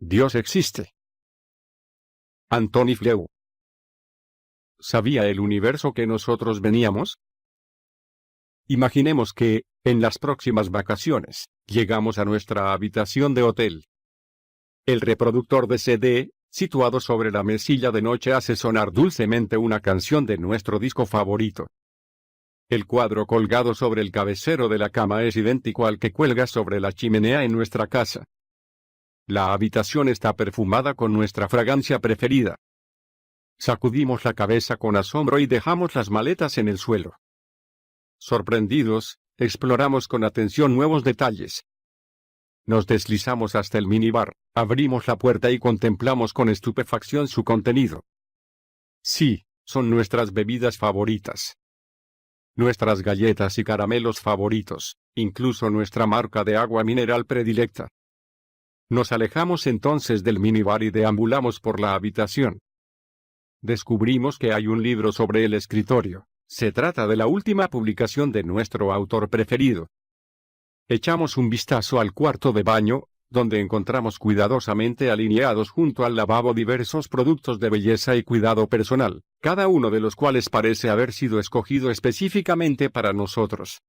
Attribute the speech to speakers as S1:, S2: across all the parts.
S1: Dios existe. Antoni Flew. ¿Sabía el universo que nosotros veníamos? Imaginemos que, en las próximas vacaciones, llegamos a nuestra habitación de hotel. El reproductor de CD, situado sobre la mesilla de noche, hace sonar dulcemente una canción de nuestro disco favorito. El cuadro colgado sobre el cabecero de la cama es idéntico al que cuelga sobre la chimenea en nuestra casa. La habitación está perfumada con nuestra fragancia preferida. Sacudimos la cabeza con asombro y dejamos las maletas en el suelo. Sorprendidos, exploramos con atención nuevos detalles. Nos deslizamos hasta el minibar, abrimos la puerta y contemplamos con estupefacción su contenido. Sí, son nuestras bebidas favoritas. Nuestras galletas y caramelos favoritos, incluso nuestra marca de agua mineral predilecta. Nos alejamos entonces del minibar y deambulamos por la habitación. Descubrimos que hay un libro sobre el escritorio. Se trata de la última publicación de nuestro autor preferido. Echamos un vistazo al cuarto de baño, donde encontramos cuidadosamente alineados junto al lavabo diversos productos de belleza y cuidado personal, cada uno de los cuales parece haber sido escogido específicamente para nosotros.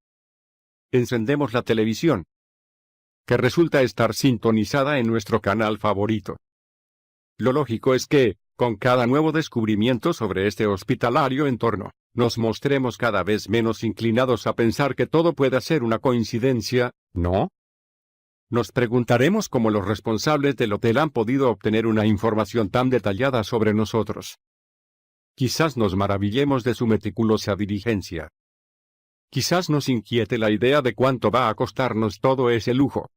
S1: Encendemos la televisión, que resulta estar sintonizada en nuestro canal favorito. Lo lógico es que, con cada nuevo descubrimiento sobre este hospitalario entorno, nos mostremos cada vez menos inclinados a pensar que todo pueda ser una coincidencia, ¿no? Nos preguntaremos cómo los responsables del hotel han podido obtener una información tan detallada sobre nosotros. Quizás nos maravillemos de su meticulosa diligencia. Quizás nos inquiete la idea de cuánto va a costarnos todo ese lujo.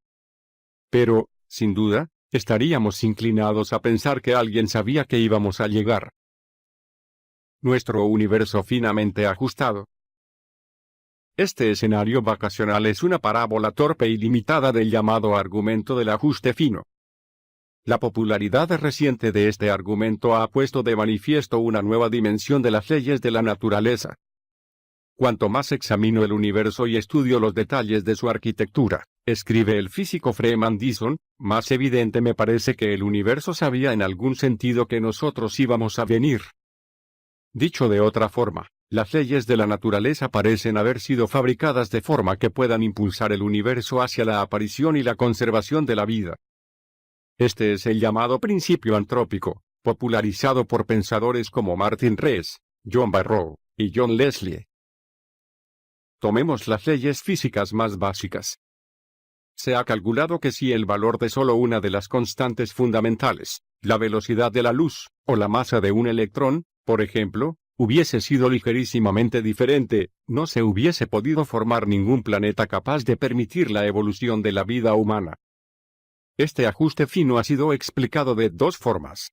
S1: Pero, sin duda, estaríamos inclinados a pensar que alguien sabía que íbamos a llegar. Nuestro universo finamente ajustado. Este escenario vacacional es una parábola torpe y limitada del llamado argumento del ajuste fino. La popularidad reciente de este argumento ha puesto de manifiesto una nueva dimensión de las leyes de la naturaleza. Cuanto más examino el universo y estudio los detalles de su arquitectura, escribe el físico Freeman Dyson, más evidente me parece que el universo sabía en algún sentido que nosotros íbamos a venir. Dicho de otra forma, las leyes de la naturaleza parecen haber sido fabricadas de forma que puedan impulsar el universo hacia la aparición y la conservación de la vida. Este es el llamado principio antrópico, popularizado por pensadores como Martin Rees, John Barrow y John Leslie. Tomemos las leyes físicas más básicas. Se ha calculado que si el valor de solo una de las constantes fundamentales, la velocidad de la luz, o la masa de un electrón, por ejemplo, hubiese sido ligerísimamente diferente, no se hubiese podido formar ningún planeta capaz de permitir la evolución de la vida humana. Este ajuste fino ha sido explicado de dos formas.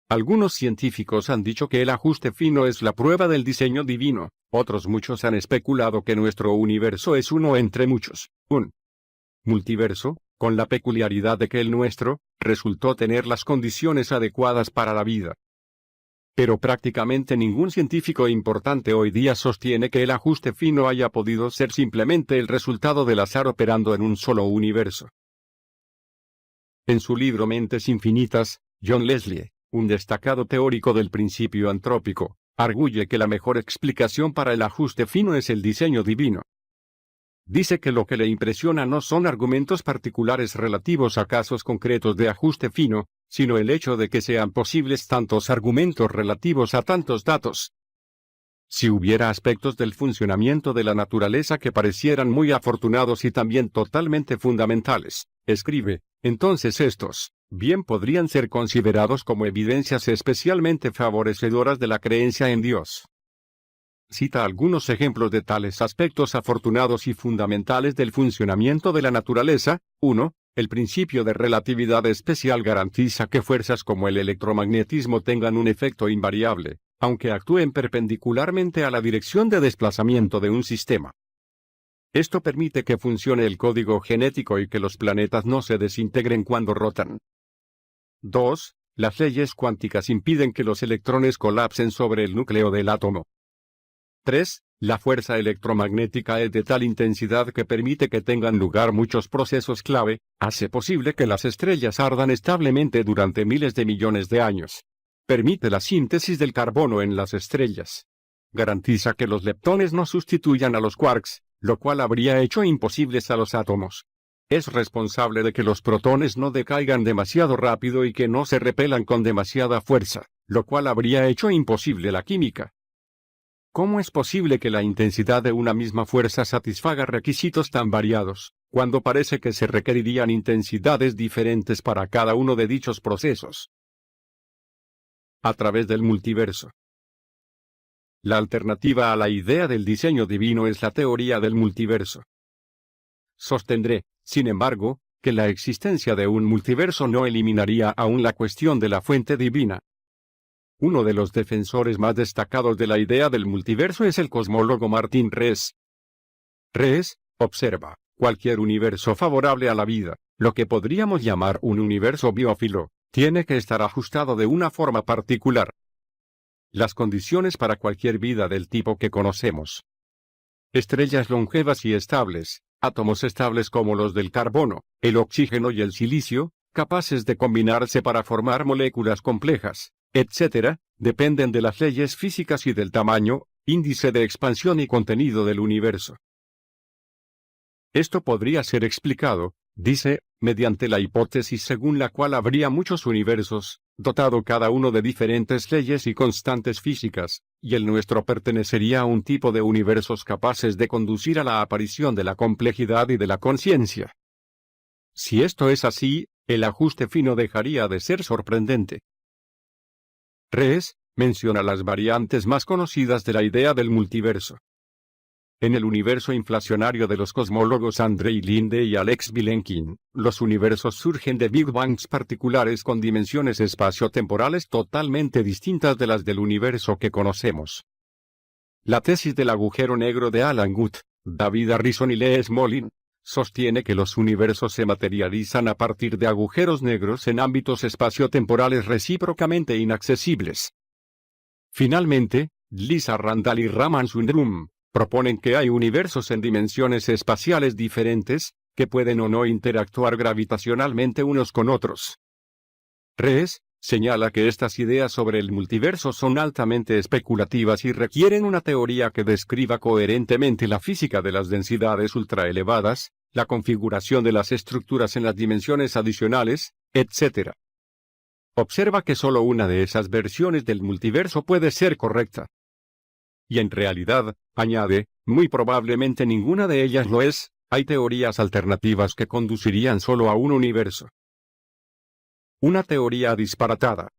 S1: Algunos científicos han dicho que el ajuste fino es la prueba del diseño divino, otros muchos han especulado que nuestro universo es uno entre muchos, un multiverso, con la peculiaridad de que el nuestro, resultó tener las condiciones adecuadas para la vida. Pero prácticamente ningún científico importante hoy día sostiene que el ajuste fino haya podido ser simplemente el resultado del azar operando en un solo universo. En su libro Mentes Infinitas, John Leslie, un destacado teórico del principio antrópico, arguye que la mejor explicación para el ajuste fino es el diseño divino. Dice que lo que le impresiona no son argumentos particulares relativos a casos concretos de ajuste fino, sino el hecho de que sean posibles tantos argumentos relativos a tantos datos. Si hubiera aspectos del funcionamiento de la naturaleza que parecieran muy afortunados y también totalmente fundamentales, escribe, entonces estos, bien podrían ser considerados como evidencias especialmente favorecedoras de la creencia en Dios. Cita algunos ejemplos de tales aspectos afortunados y fundamentales del funcionamiento de la naturaleza. 1. El principio de relatividad especial garantiza que fuerzas como el electromagnetismo tengan un efecto invariable, aunque actúen perpendicularmente a la dirección de desplazamiento de un sistema. Esto permite que funcione el código genético y que los planetas no se desintegren cuando rotan. 2. Las leyes cuánticas impiden que los electrones colapsen sobre el núcleo del átomo. 3. La fuerza electromagnética es de tal intensidad que permite que tengan lugar muchos procesos clave, hace posible que las estrellas ardan establemente durante miles de millones de años. Permite la síntesis del carbono en las estrellas. Garantiza que los leptones no sustituyan a los quarks, lo cual habría hecho imposibles a los átomos. Es responsable de que los protones no decaigan demasiado rápido y que no se repelan con demasiada fuerza, lo cual habría hecho imposible la química. ¿Cómo es posible que la intensidad de una misma fuerza satisfaga requisitos tan variados, cuando parece que se requerirían intensidades diferentes para cada uno de dichos procesos? A través del multiverso. La alternativa a la idea del diseño divino es la teoría del multiverso. Sostendré, sin embargo, que la existencia de un multiverso no eliminaría aún la cuestión de la fuente divina. Uno de los defensores más destacados de la idea del multiverso es el cosmólogo Martín Rees. Rees observa, cualquier universo favorable a la vida, lo que podríamos llamar un universo biófilo, tiene que estar ajustado de una forma particular. Las condiciones para cualquier vida del tipo que conocemos. Estrellas longevas y estables, átomos estables como los del carbono, el oxígeno y el silicio, capaces de combinarse para formar moléculas complejas, etc., dependen de las leyes físicas y del tamaño, índice de expansión y contenido del universo. Esto podría ser explicado, dice, mediante la hipótesis según la cual habría muchos universos, dotado cada uno de diferentes leyes y constantes físicas, y el nuestro pertenecería a un tipo de universos capaces de conducir a la aparición de la complejidad y de la conciencia. Si esto es así, el ajuste fino dejaría de ser sorprendente. Rees menciona las variantes más conocidas de la idea del multiverso. En el universo inflacionario de los cosmólogos Andrei Linde y Alex Vilenkin, los universos surgen de Big Bangs particulares con dimensiones espaciotemporales totalmente distintas de las del universo que conocemos. La tesis del agujero negro de Alan Guth, David Harrison y Lee Smolin, sostiene que los universos se materializan a partir de agujeros negros en ámbitos espaciotemporales recíprocamente inaccesibles. Finalmente, Lisa Randall y Raman Sundrum proponen que hay universos en dimensiones espaciales diferentes, que pueden o no interactuar gravitacionalmente unos con otros. Rees señala que estas ideas sobre el multiverso son altamente especulativas y requieren una teoría que describa coherentemente la física de las densidades ultraelevadas, la configuración de las estructuras en las dimensiones adicionales, etc. Observa que solo una de esas versiones del multiverso puede ser correcta. Y en realidad, añade, muy probablemente ninguna de ellas lo es, hay teorías alternativas que conducirían solo a un universo. Una teoría disparatada.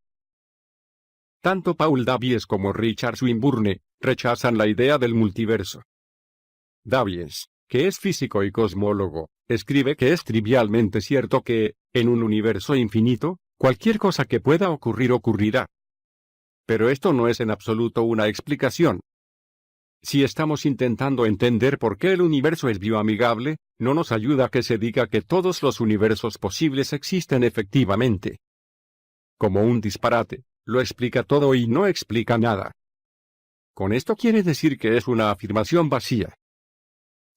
S1: Tanto Paul Davies como Richard Swinburne rechazan la idea del multiverso. Davies, que es físico y cosmólogo, escribe que es trivialmente cierto que, en un universo infinito, cualquier cosa que pueda ocurrir ocurrirá. Pero esto no es en absoluto una explicación. Si estamos intentando entender por qué el universo es bioamigable, no nos ayuda que se diga que todos los universos posibles existen efectivamente. Como un disparate, lo explica todo y no explica nada. Con esto quiere decir que es una afirmación vacía.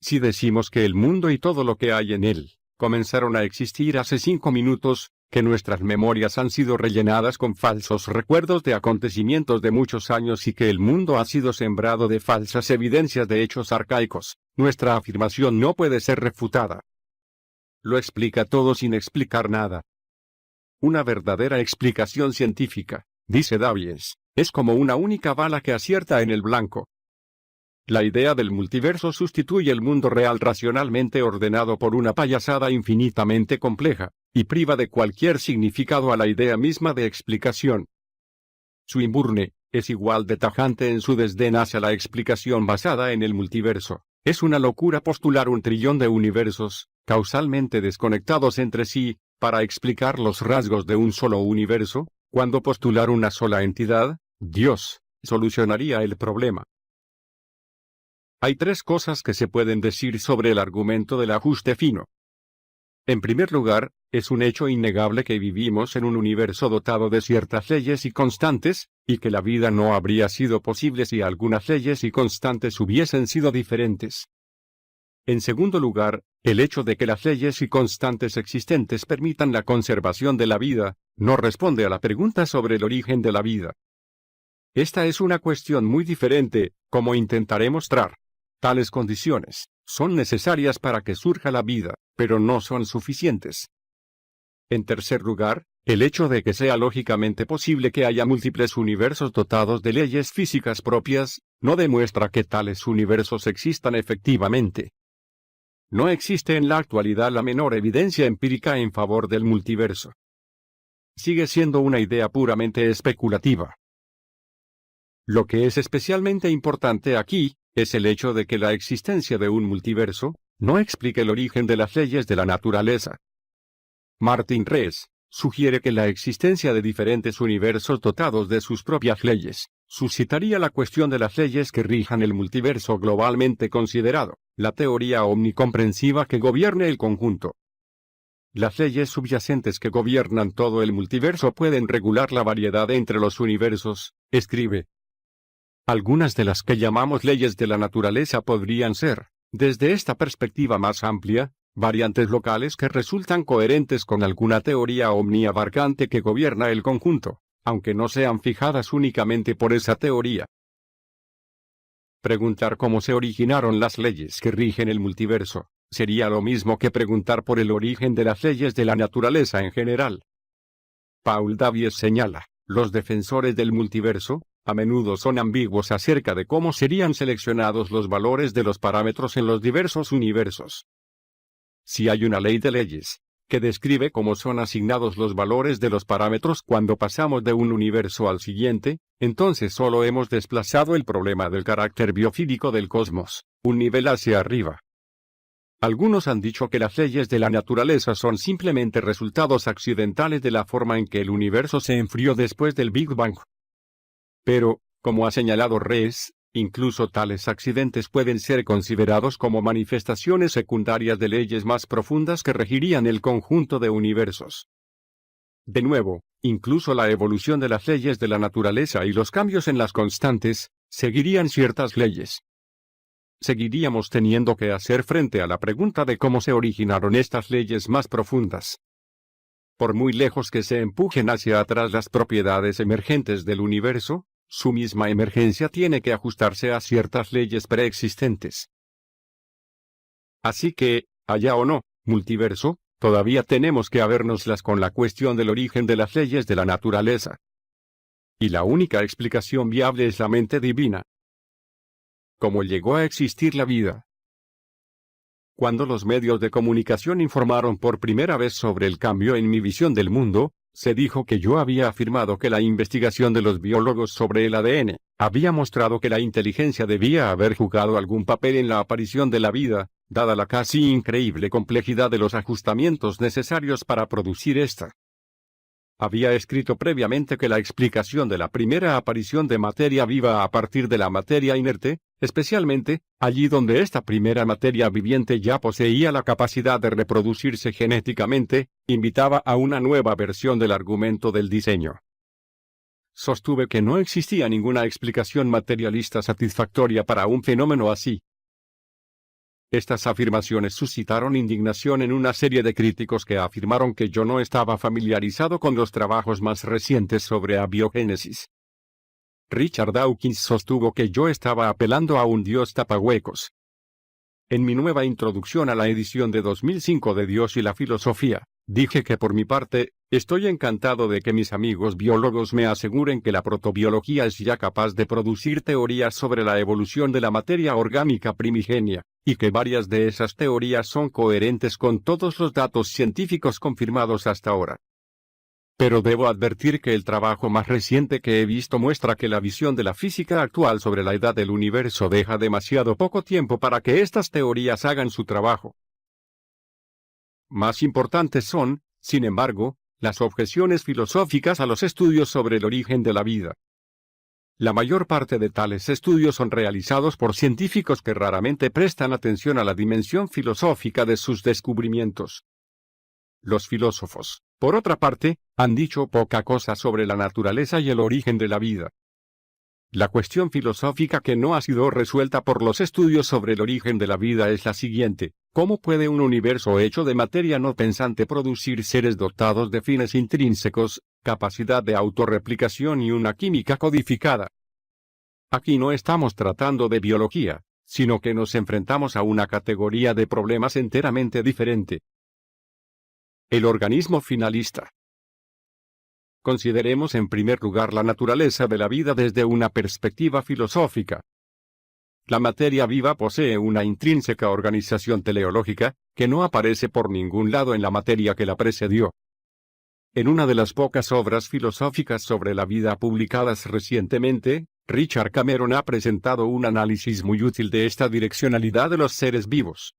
S1: Si decimos que el mundo y todo lo que hay en él comenzaron a existir hace 5 minutos, que nuestras memorias han sido rellenadas con falsos recuerdos de acontecimientos de muchos años y que el mundo ha sido sembrado de falsas evidencias de hechos arcaicos, nuestra afirmación no puede ser refutada. Lo explica todo sin explicar nada. Una verdadera explicación científica, dice Davies, es como una única bala que acierta en el blanco. La idea del multiverso sustituye el mundo real racionalmente ordenado por una payasada infinitamente compleja, y priva de cualquier significado a la idea misma de explicación. Swinburne es igual de tajante en su desdén hacia la explicación basada en el multiverso. Es una locura postular un trillón de universos, causalmente desconectados entre sí, para explicar los rasgos de un solo universo, cuando postular una sola entidad, Dios, solucionaría el problema. Hay 3 cosas que se pueden decir sobre el argumento del ajuste fino. En primer lugar, es un hecho innegable que vivimos en un universo dotado de ciertas leyes y constantes, y que la vida no habría sido posible si algunas leyes y constantes hubiesen sido diferentes. En segundo lugar, el hecho de que las leyes y constantes existentes permitan la conservación de la vida, no responde a la pregunta sobre el origen de la vida. Esta es una cuestión muy diferente, como intentaré mostrar. Tales condiciones son necesarias para que surja la vida, pero no son suficientes. En tercer lugar, el hecho de que sea lógicamente posible que haya múltiples universos dotados de leyes físicas propias, no demuestra que tales universos existan efectivamente. No existe en la actualidad la menor evidencia empírica en favor del multiverso. Sigue siendo una idea puramente especulativa. Lo que es especialmente importante aquí, es el hecho de que la existencia de un multiverso, no explica el origen de las leyes de la naturaleza. Martin Rees sugiere que la existencia de diferentes universos dotados de sus propias leyes, suscitaría la cuestión de las leyes que rijan el multiverso globalmente considerado, la teoría omnicomprensiva que gobierne el conjunto. Las leyes subyacentes que gobiernan todo el multiverso pueden regular la variedad entre los universos, escribe. Algunas de las que llamamos leyes de la naturaleza podrían ser, desde esta perspectiva más amplia, variantes locales que resultan coherentes con alguna teoría omniabarcante que gobierna el conjunto, aunque no sean fijadas únicamente por esa teoría. Preguntar cómo se originaron las leyes que rigen el multiverso, sería lo mismo que preguntar por el origen de las leyes de la naturaleza en general. Paul Davies señala, los defensores del multiverso, a menudo son ambiguos acerca de cómo serían seleccionados los valores de los parámetros en los diversos universos. Si hay una ley de leyes, que describe cómo son asignados los valores de los parámetros cuando pasamos de un universo al siguiente, entonces solo hemos desplazado el problema del carácter biofísico del cosmos, un nivel hacia arriba. Algunos han dicho que las leyes de la naturaleza son simplemente resultados accidentales de la forma en que el universo se enfrió después del Big Bang. Pero, como ha señalado Rees, incluso tales accidentes pueden ser considerados como manifestaciones secundarias de leyes más profundas que regirían el conjunto de universos. De nuevo, incluso la evolución de las leyes de la naturaleza y los cambios en las constantes, seguirían ciertas leyes. Seguiríamos teniendo que hacer frente a la pregunta de cómo se originaron estas leyes más profundas. Por muy lejos que se empujen hacia atrás las propiedades emergentes del universo, su misma emergencia tiene que ajustarse a ciertas leyes preexistentes. Así que, haya o no, multiverso, todavía tenemos que habérnoslas con la cuestión del origen de las leyes de la naturaleza. Y la única explicación viable es la mente divina. ¿Cómo llegó a existir la vida? Cuando los medios de comunicación informaron por primera vez sobre el cambio en mi visión del mundo, se dijo que yo había afirmado que la investigación de los biólogos sobre el ADN había mostrado que la inteligencia debía haber jugado algún papel en la aparición de la vida, dada la casi increíble complejidad de los ajustamientos necesarios para producir esta. Había escrito previamente que la explicación de la primera aparición de materia viva a partir de la materia inerte, especialmente, allí donde esta primera materia viviente ya poseía la capacidad de reproducirse genéticamente, invitaba a una nueva versión del argumento del diseño. Sostuve que no existía ninguna explicación materialista satisfactoria para un fenómeno así. Estas afirmaciones suscitaron indignación en una serie de críticos que afirmaron que yo no estaba familiarizado con los trabajos más recientes sobre abiogénesis. Richard Dawkins sostuvo que yo estaba apelando a un Dios tapahuecos. En mi nueva introducción a la edición de 2005 de Dios y la filosofía, dije que por mi parte, estoy encantado de que mis amigos biólogos me aseguren que la protobiología es ya capaz de producir teorías sobre la evolución de la materia orgánica primigenia, y que varias de esas teorías son coherentes con todos los datos científicos confirmados hasta ahora. Pero debo advertir que el trabajo más reciente que he visto muestra que la visión de la física actual sobre la edad del universo deja demasiado poco tiempo para que estas teorías hagan su trabajo. Más importantes son, sin embargo, las objeciones filosóficas a los estudios sobre el origen de la vida. La mayor parte de tales estudios son realizados por científicos que raramente prestan atención a la dimensión filosófica de sus descubrimientos. Los filósofos, por otra parte, han dicho poca cosa sobre la naturaleza y el origen de la vida. La cuestión filosófica que no ha sido resuelta por los estudios sobre el origen de la vida es la siguiente: ¿cómo puede un universo hecho de materia no pensante producir seres dotados de fines intrínsecos, capacidad de autorreplicación y una química codificada? Aquí no estamos tratando de biología, sino que nos enfrentamos a una categoría de problemas enteramente diferente. El organismo finalista. Consideremos en primer lugar la naturaleza de la vida desde una perspectiva filosófica. La materia viva posee una intrínseca organización teleológica, que no aparece por ningún lado en la materia que la precedió. En una de las pocas obras filosóficas sobre la vida publicadas recientemente, Richard Cameron ha presentado un análisis muy útil de esta direccionalidad de los seres vivos.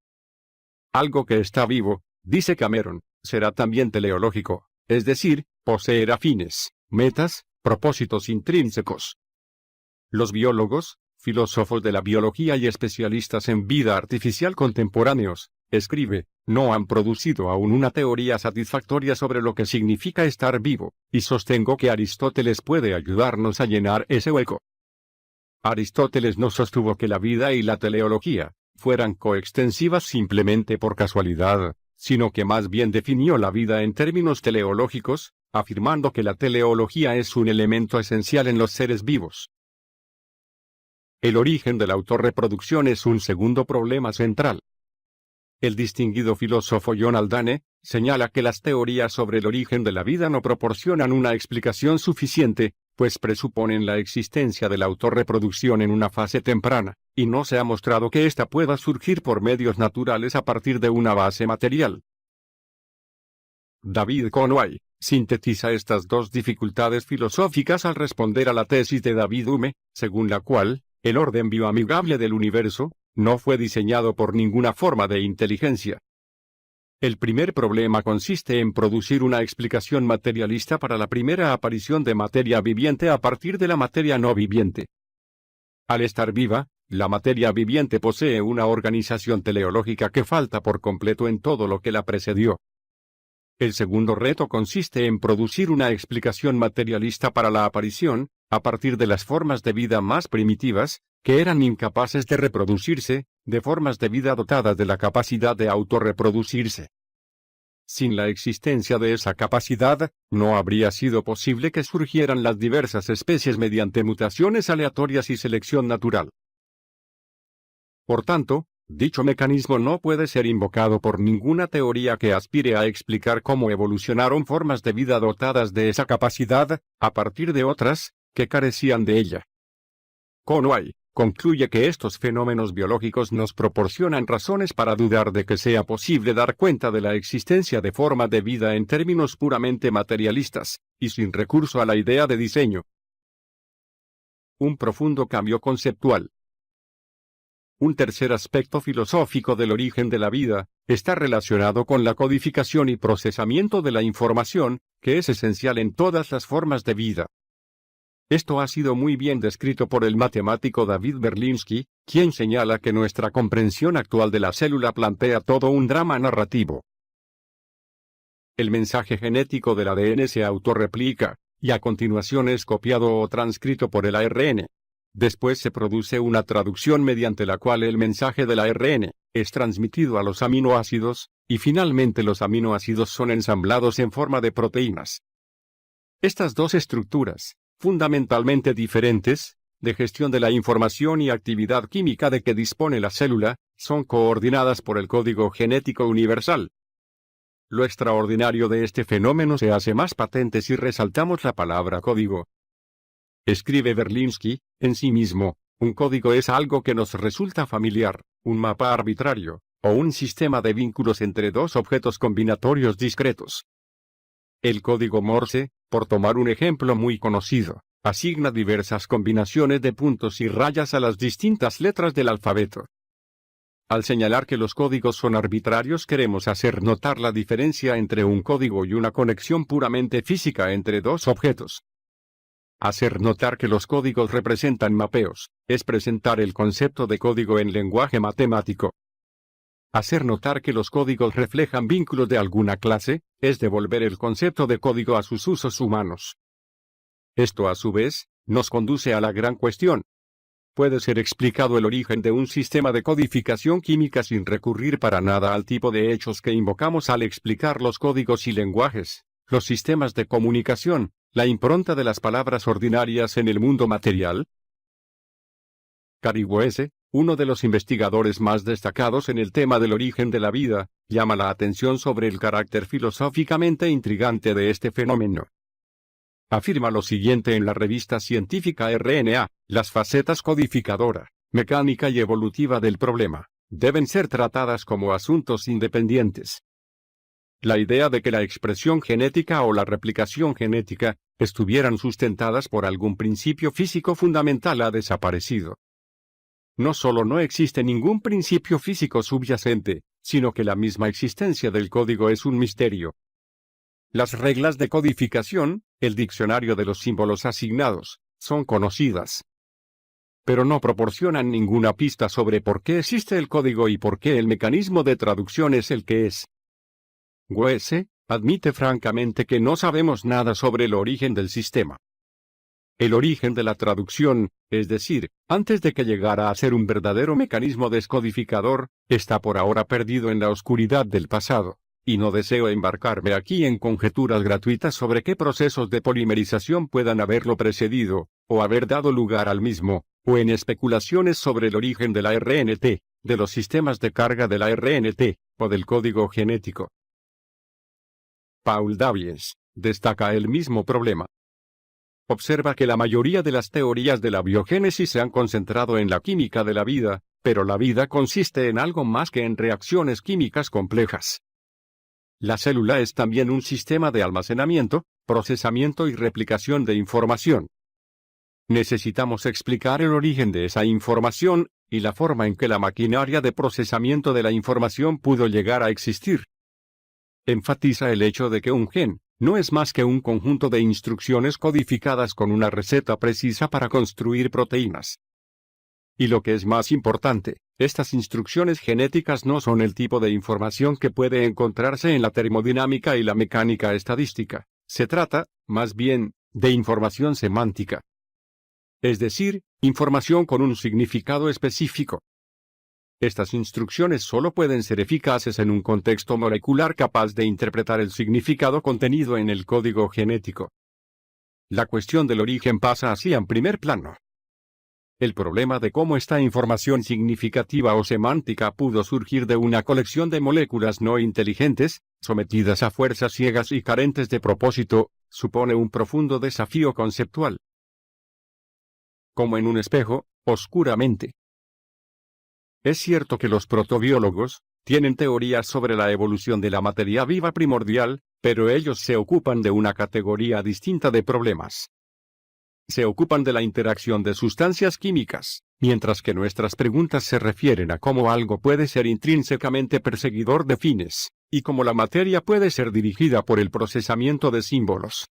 S1: Algo que está vivo, dice Cameron, será también teleológico, es decir, poseerá fines, metas, propósitos intrínsecos. Los biólogos, filósofos de la biología y especialistas en vida artificial contemporáneos, escribe, no han producido aún una teoría satisfactoria sobre lo que significa estar vivo, y sostengo que Aristóteles puede ayudarnos a llenar ese hueco. Aristóteles no sostuvo que la vida y la teleología fueran coextensivas simplemente por casualidad, sino que más bien definió la vida en términos teleológicos, afirmando que la teleología es un elemento esencial en los seres vivos. El origen de la autorreproducción es un segundo problema central. El distinguido filósofo John Haldane señala que las teorías sobre el origen de la vida no proporcionan una explicación suficiente, pues presuponen la existencia de la autorreproducción en una fase temprana, y no se ha mostrado que ésta pueda surgir por medios naturales a partir de una base material. David Conway sintetiza estas dos dificultades filosóficas al responder a la tesis de David Hume, según la cual, el orden bioamigable del universo no fue diseñado por ninguna forma de inteligencia. El primer problema consiste en producir una explicación materialista para la primera aparición de materia viviente a partir de la materia no viviente. Al estar viva, la materia viviente posee una organización teleológica que falta por completo en todo lo que la precedió. El segundo reto consiste en producir una explicación materialista para la aparición, a partir de las formas de vida más primitivas, que eran incapaces de reproducirse, de formas de vida dotadas de la capacidad de autorreproducirse. Sin la existencia de esa capacidad, no habría sido posible que surgieran las diversas especies mediante mutaciones aleatorias y selección natural. Por tanto, dicho mecanismo no puede ser invocado por ninguna teoría que aspire a explicar cómo evolucionaron formas de vida dotadas de esa capacidad, a partir de otras, que carecían de ella. Conway concluye que estos fenómenos biológicos nos proporcionan razones para dudar de que sea posible dar cuenta de la existencia de forma de vida en términos puramente materialistas, y sin recurso a la idea de diseño. Un profundo cambio conceptual. Un tercer aspecto filosófico del origen de la vida está relacionado con la codificación y procesamiento de la información, que es esencial en todas las formas de vida. Esto ha sido muy bien descrito por el matemático David Berlinski, quien señala que nuestra comprensión actual de la célula plantea todo un drama narrativo. El mensaje genético del ADN se autorreplica, y a continuación es copiado o transcrito por el ARN. Después se produce una traducción mediante la cual el mensaje del ARN es transmitido a los aminoácidos, y finalmente los aminoácidos son ensamblados en forma de proteínas. Estas dos estructuras, fundamentalmente diferentes, de gestión de la información y actividad química de que dispone la célula, son coordinadas por el código genético universal. Lo extraordinario de este fenómeno se hace más patente si resaltamos la palabra código. Escribe Berlinski, en sí mismo, un código es algo que nos resulta familiar, un mapa arbitrario, o un sistema de vínculos entre dos objetos combinatorios discretos. El código Morse, por tomar un ejemplo muy conocido, asigna diversas combinaciones de puntos y rayas a las distintas letras del alfabeto. Al señalar que los códigos son arbitrarios, queremos hacer notar la diferencia entre un código y una conexión puramente física entre dos objetos. Hacer notar que los códigos representan mapeos, es presentar el concepto de código en lenguaje matemático. Hacer notar que los códigos reflejan vínculos de alguna clase, es devolver el concepto de código a sus usos humanos. Esto a su vez, nos conduce a la gran cuestión. ¿Puede ser explicado el origen de un sistema de codificación química sin recurrir para nada al tipo de hechos que invocamos al explicar los códigos y lenguajes, los sistemas de comunicación, la impronta de las palabras ordinarias en el mundo material? Cary Boese, uno de los investigadores más destacados en el tema del origen de la vida, llama la atención sobre el carácter filosóficamente intrigante de este fenómeno. Afirma lo siguiente en la revista científica RNA: las facetas codificadora, mecánica y evolutiva del problema deben ser tratadas como asuntos independientes. La idea de que la expresión genética o la replicación genética estuvieran sustentadas por algún principio físico fundamental ha desaparecido. No solo no existe ningún principio físico subyacente, sino que la misma existencia del código es un misterio. Las reglas de codificación, el diccionario de los símbolos asignados, son conocidas, pero no proporcionan ninguna pista sobre por qué existe el código y por qué el mecanismo de traducción es el que es. Boese admite francamente que no sabemos nada sobre el origen del sistema. El origen de la traducción, es decir, antes de que llegara a ser un verdadero mecanismo descodificador, está por ahora perdido en la oscuridad del pasado, y no deseo embarcarme aquí en conjeturas gratuitas sobre qué procesos de polimerización puedan haberlo precedido, o haber dado lugar al mismo, o en especulaciones sobre el origen de la RNT, de los sistemas de carga de la RNT, o del código genético. Paul Davies destaca el mismo problema. Observa que la mayoría de las teorías de la biogénesis se han concentrado en la química de la vida, pero la vida consiste en algo más que en reacciones químicas complejas. La célula es también un sistema de almacenamiento, procesamiento y replicación de información. Necesitamos explicar el origen de esa información, y la forma en que la maquinaria de procesamiento de la información pudo llegar a existir. Enfatiza el hecho de que un gen no es más que un conjunto de instrucciones codificadas con una receta precisa para construir proteínas. Y lo que es más importante, estas instrucciones genéticas no son el tipo de información que puede encontrarse en la termodinámica y la mecánica estadística. Se trata, más bien, de información semántica. Es decir, información con un significado específico. Estas instrucciones solo pueden ser eficaces en un contexto molecular capaz de interpretar el significado contenido en el código genético. La cuestión del origen pasa así en primer plano. El problema de cómo esta información significativa o semántica pudo surgir de una colección de moléculas no inteligentes, sometidas a fuerzas ciegas y carentes de propósito, supone un profundo desafío conceptual. Como en un espejo, oscuramente. Es cierto que los protobiólogos tienen teorías sobre la evolución de la materia viva primordial, pero ellos se ocupan de una categoría distinta de problemas. Se ocupan de la interacción de sustancias químicas, mientras que nuestras preguntas se refieren a cómo algo puede ser intrínsecamente perseguidor de fines, y cómo la materia puede ser dirigida por el procesamiento de símbolos.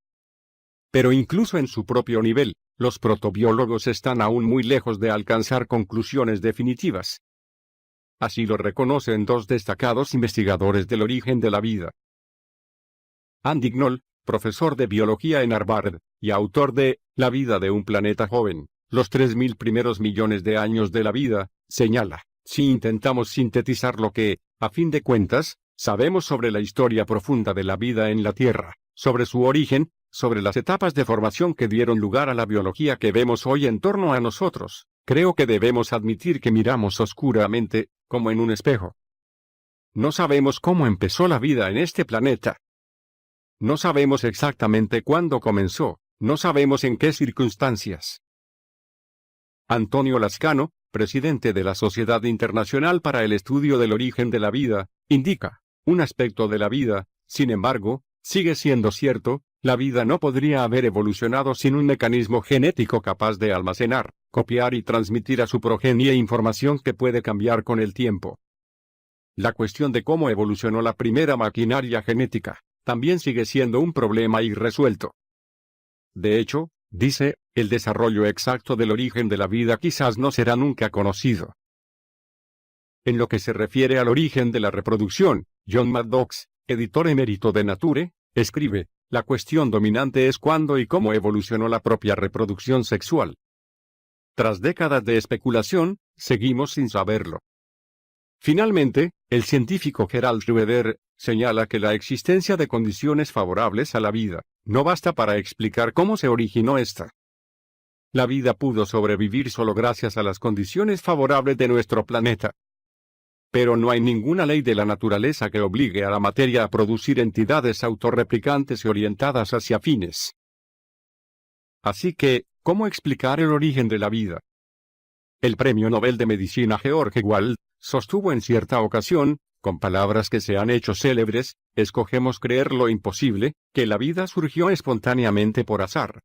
S1: Pero incluso en su propio nivel, los protobiólogos están aún muy lejos de alcanzar conclusiones definitivas. Así lo reconocen dos destacados investigadores del origen de la vida. Andy Knoll, profesor de biología en Harvard, y autor de La vida de un planeta joven, los 3000 primeros millones de años de la vida, señala: si intentamos sintetizar lo que, a fin de cuentas, sabemos sobre la historia profunda de la vida en la Tierra, sobre su origen, sobre las etapas de formación que dieron lugar a la biología que vemos hoy en torno a nosotros, creo que debemos admitir que miramos oscuramente, como en un espejo. No sabemos cómo empezó la vida en este planeta. No sabemos exactamente cuándo comenzó, no sabemos en qué circunstancias. Antonio Lascano, presidente de la Sociedad Internacional para el Estudio del Origen de la Vida, indica: un aspecto de la vida, sin embargo, sigue siendo cierto: la vida no podría haber evolucionado sin un mecanismo genético capaz de almacenar, copiar y transmitir a su progenie información que puede cambiar con el tiempo. La cuestión de cómo evolucionó la primera maquinaria genética también sigue siendo un problema irresuelto. De hecho, dice, el desarrollo exacto del origen de la vida quizás no será nunca conocido. En lo que se refiere al origen de la reproducción, John Maddox, editor emérito de Nature, escribe: la cuestión dominante es cuándo y cómo evolucionó la propia reproducción sexual. Tras décadas de especulación, seguimos sin saberlo. Finalmente, el científico Gerald Schroeder señala que la existencia de condiciones favorables a la vida no basta para explicar cómo se originó esta. La vida pudo sobrevivir solo gracias a las condiciones favorables de nuestro planeta. Pero no hay ninguna ley de la naturaleza que obligue a la materia a producir entidades autorreplicantes y orientadas hacia fines. Así que, ¿cómo explicar el origen de la vida? El Premio Nobel de Medicina George Wald sostuvo en cierta ocasión, con palabras que se han hecho célebres: escogemos creer lo imposible, que la vida surgió espontáneamente por azar.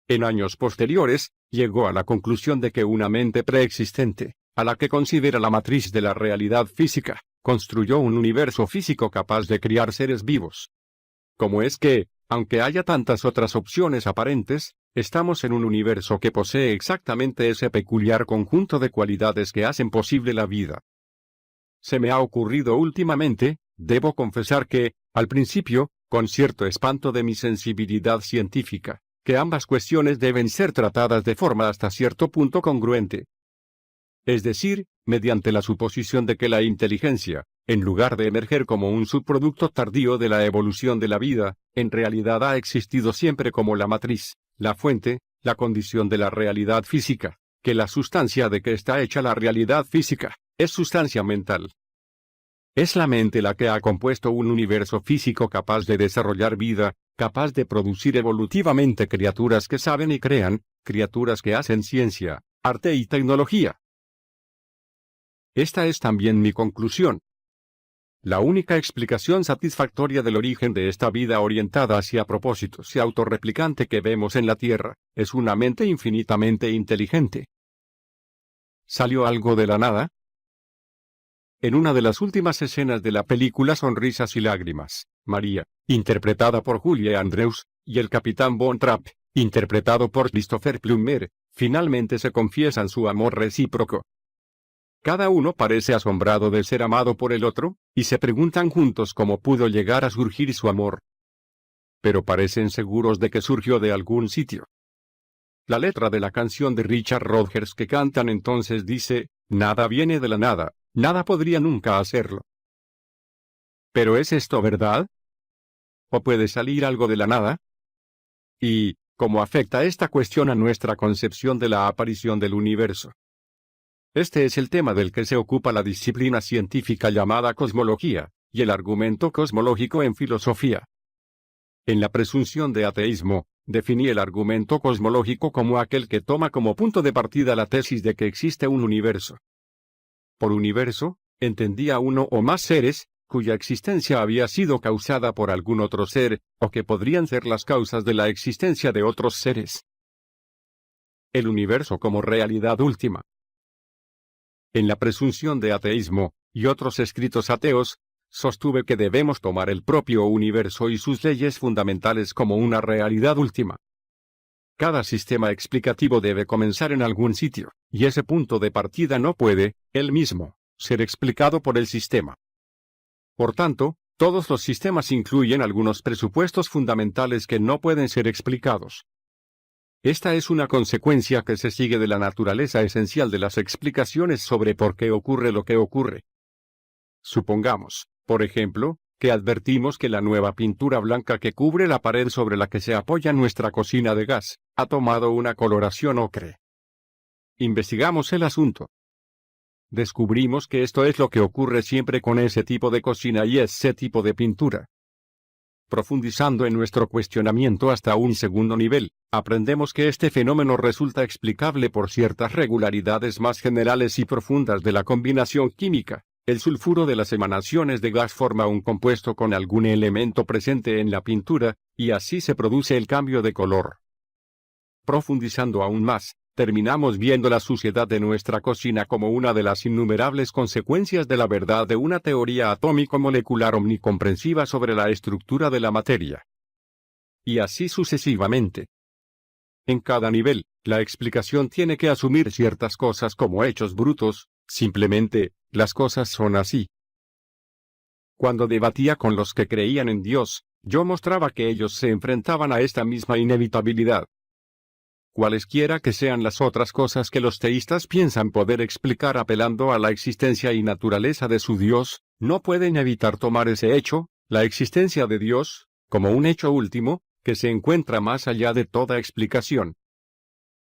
S1: En años posteriores, llegó a la conclusión de que una mente preexistente, a la que considera la matriz de la realidad física, construyó un universo físico capaz de criar seres vivos. ¿Cómo es que, aunque haya tantas otras opciones aparentes, estamos en un universo que posee exactamente ese peculiar conjunto de cualidades que hacen posible la vida? Se me ha ocurrido últimamente, debo confesar que, al principio, con cierto espanto de mi sensibilidad científica, que ambas cuestiones deben ser tratadas de forma hasta cierto punto congruente. Es decir, mediante la suposición de que la inteligencia, en lugar de emerger como un subproducto tardío de la evolución de la vida, en realidad ha existido siempre como la matriz, la fuente, la condición de la realidad física, que la sustancia de que está hecha la realidad física, es sustancia mental. Es la mente la que ha compuesto un universo físico capaz de desarrollar vida, capaz de producir evolutivamente criaturas que saben y crean, criaturas que hacen ciencia, arte y tecnología. Esta es también mi conclusión. La única explicación satisfactoria del origen de esta vida orientada hacia propósitos y autorreplicante que vemos en la Tierra, es una mente infinitamente inteligente. ¿Salió algo de la nada? En una de las últimas escenas de la película Sonrisas y Lágrimas, María, interpretada por Julie Andrews, y el capitán Von Trapp, interpretado por Christopher Plummer, finalmente se confiesan su amor recíproco. Cada uno parece asombrado de ser amado por el otro, y se preguntan juntos cómo pudo llegar a surgir su amor. Pero parecen seguros de que surgió de algún sitio. La letra de la canción de Richard Rodgers que cantan entonces dice: nada viene de la nada, nada podría nunca hacerlo. ¿Pero es esto verdad? ¿O puede salir algo de la nada? ¿Y cómo afecta esta cuestión a nuestra concepción de la aparición del universo? Este es el tema del que se ocupa la disciplina científica llamada cosmología, y el argumento cosmológico en filosofía. En la presunción de ateísmo, definí el argumento cosmológico como aquel que toma como punto de partida la tesis de que existe un universo. Por universo, entendía uno o más seres, cuya existencia había sido causada por algún otro ser, o que podrían ser las causas de la existencia de otros seres. El universo como realidad última. En la presunción de ateísmo, y otros escritos ateos, sostuve que debemos tomar el propio universo y sus leyes fundamentales como una realidad última. Cada sistema explicativo debe comenzar en algún sitio, y ese punto de partida no puede, él mismo, ser explicado por el sistema. Por tanto, todos los sistemas incluyen algunos presupuestos fundamentales que no pueden ser explicados. Esta es una consecuencia que se sigue de la naturaleza esencial de las explicaciones sobre por qué ocurre lo que ocurre. Supongamos, por ejemplo, que advertimos que la nueva pintura blanca que cubre la pared sobre la que se apoya nuestra cocina de gas, ha tomado una coloración ocre. Investigamos el asunto. Descubrimos que esto es lo que ocurre siempre con ese tipo de cocina y ese tipo de pintura. Profundizando en nuestro cuestionamiento hasta un segundo nivel, aprendemos que este fenómeno resulta explicable por ciertas regularidades más generales y profundas de la combinación química. El sulfuro de las emanaciones de gas forma un compuesto con algún elemento presente en la pintura, y así se produce el cambio de color. Profundizando aún más, terminamos viendo la suciedad de nuestra cocina como una de las innumerables consecuencias de la verdad de una teoría atómico-molecular omnicomprensiva sobre la estructura de la materia. Y así sucesivamente. En cada nivel, la explicación tiene que asumir ciertas cosas como hechos brutos, simplemente, las cosas son así. Cuando debatía con los que creían en Dios, yo mostraba que ellos se enfrentaban a esta misma inevitabilidad. Cualesquiera que sean las otras cosas que los teístas piensan poder explicar apelando a la existencia y naturaleza de su Dios, no pueden evitar tomar ese hecho, la existencia de Dios, como un hecho último, que se encuentra más allá de toda explicación.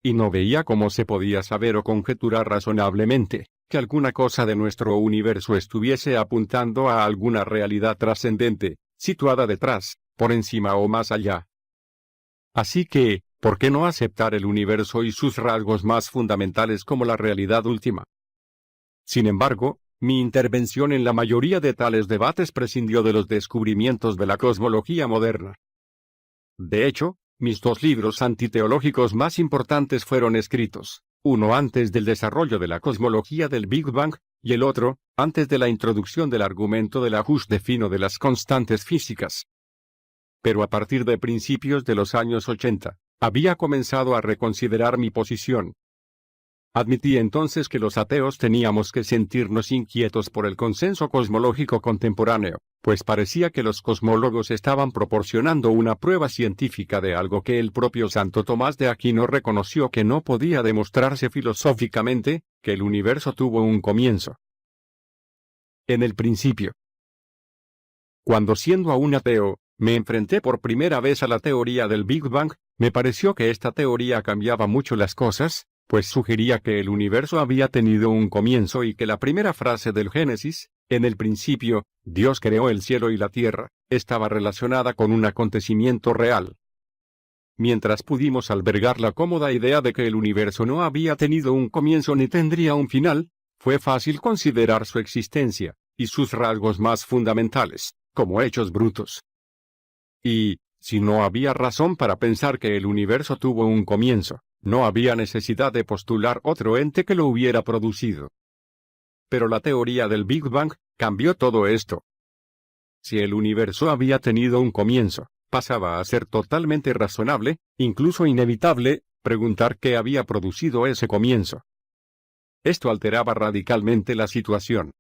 S1: Y no veía cómo se podía saber o conjeturar razonablemente que alguna cosa de nuestro universo estuviese apuntando a alguna realidad trascendente, situada detrás, por encima o más allá. Así que, ¿por qué no aceptar el universo y sus rasgos más fundamentales como la realidad última? Sin embargo, mi intervención en la mayoría de tales debates prescindió de los descubrimientos de la cosmología moderna. De hecho, mis dos libros antiteológicos más importantes fueron escritos, uno antes del desarrollo de la cosmología del Big Bang, y el otro, antes de la introducción del argumento del ajuste fino de las constantes físicas. Pero a partir de principios de los años 80, había comenzado a reconsiderar mi posición. Admití entonces que los ateos teníamos que sentirnos inquietos por el consenso cosmológico contemporáneo, pues parecía que los cosmólogos estaban proporcionando una prueba científica de algo que el propio Santo Tomás de Aquino reconoció que no podía demostrarse filosóficamente, que el universo tuvo un comienzo. En el principio. Cuando siendo aún ateo, me enfrenté por primera vez a la teoría del Big Bang, me pareció que esta teoría cambiaba mucho las cosas, pues sugería que el universo había tenido un comienzo y que la primera frase del Génesis, en el principio, Dios creó el cielo y la tierra, estaba relacionada con un acontecimiento real. Mientras pudimos albergar la cómoda idea de que el universo no había tenido un comienzo ni tendría un final, fue fácil considerar su existencia, y sus rasgos más fundamentales, como hechos brutos. Y, si no había razón para pensar que el universo tuvo un comienzo, no había necesidad de postular otro ente que lo hubiera producido. Pero la teoría del Big Bang cambió todo esto. Si el universo había tenido un comienzo, pasaba a ser totalmente razonable, incluso inevitable, preguntar qué había producido ese comienzo. Esto alteraba radicalmente la situación.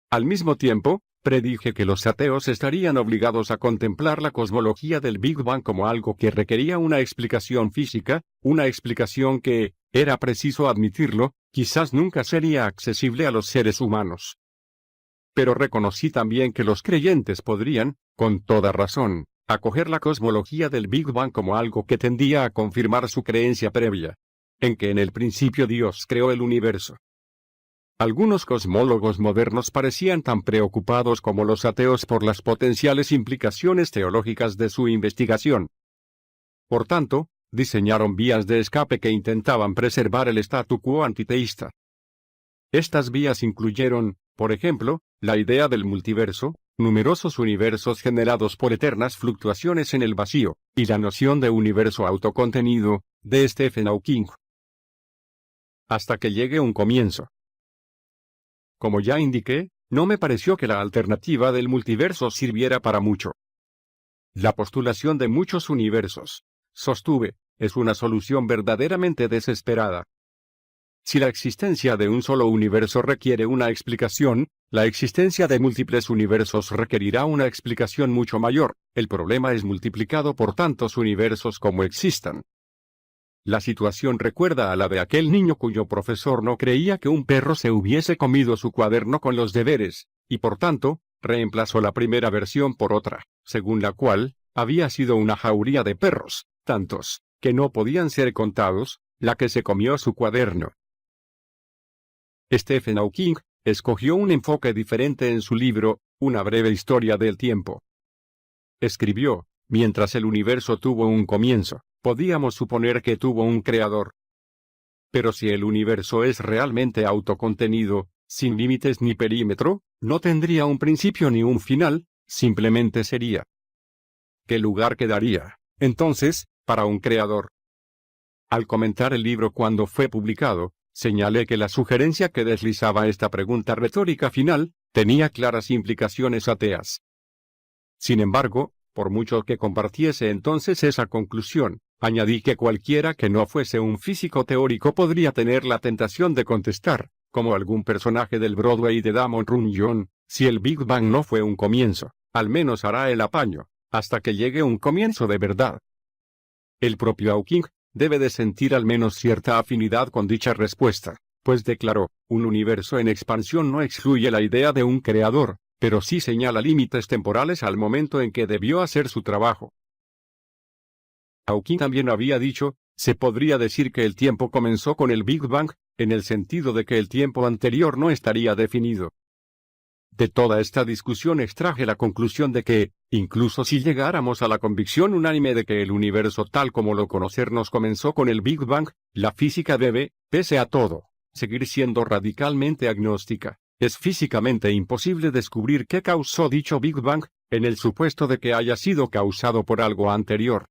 S1: Al mismo tiempo, predije que los ateos estarían obligados a contemplar la cosmología del Big Bang como algo que requería una explicación física, una explicación que, era preciso admitirlo, quizás nunca sería accesible a los seres humanos. Pero reconocí también que los creyentes podrían, con toda razón, acoger la cosmología del Big Bang como algo que tendía a confirmar su creencia previa, en que en el principio Dios creó el universo. Algunos cosmólogos modernos parecían tan preocupados como los ateos por las potenciales implicaciones teológicas de su investigación. Por tanto, diseñaron vías de escape que intentaban preservar el statu quo antiteísta. Estas vías incluyeron, por ejemplo, la idea del multiverso, numerosos universos generados por eternas fluctuaciones en el vacío, y la noción de universo autocontenido, de Stephen Hawking. Hasta que llegue un comienzo. Como ya indiqué, no me pareció que la alternativa del multiverso sirviera para mucho. La postulación de muchos universos, sostuve, es una solución verdaderamente desesperada. Si la existencia de un solo universo requiere una explicación, la existencia de múltiples universos requerirá una explicación mucho mayor. El problema es multiplicado por tantos universos como existan. La situación recuerda a la de aquel niño cuyo profesor no creía que un perro se hubiese comido su cuaderno con los deberes, y por tanto, reemplazó la primera versión por otra, según la cual, había sido una jauría de perros, tantos, que no podían ser contados, la que se comió su cuaderno. Stephen Hawking escogió un enfoque diferente en su libro, Una breve historia del tiempo. Escribió, mientras el universo tuvo un comienzo, podíamos suponer que tuvo un creador. Pero si el universo es realmente autocontenido, sin límites ni perímetro, no tendría un principio ni un final, simplemente sería. ¿Qué lugar quedaría, entonces, para un creador? Al comentar el libro cuando fue publicado, señalé que la sugerencia que deslizaba esta pregunta retórica final, tenía claras implicaciones ateas. Sin embargo, por mucho que compartiese entonces esa conclusión, añadí que cualquiera que no fuese un físico teórico podría tener la tentación de contestar, como algún personaje del Broadway de Damon Runyon, Si el Big Bang no fue un comienzo, al menos hará el apaño, hasta que llegue un comienzo de verdad. El propio Hawking debe de sentir al menos cierta afinidad con dicha respuesta, pues declaró, un universo en expansión no excluye la idea de un creador, pero sí señala límites temporales al momento en que debió hacer su trabajo. Hawking también había dicho, se podría decir que el tiempo comenzó con el Big Bang, en el sentido de que el tiempo anterior no estaría definido. De toda esta discusión extraje la conclusión de que, incluso si llegáramos a la convicción unánime de que el universo tal como lo conocernos comenzó con el Big Bang, la física debe, pese a todo, seguir siendo radicalmente agnóstica. Es físicamente imposible descubrir qué causó dicho Big Bang, en el supuesto de que haya sido causado por algo anterior.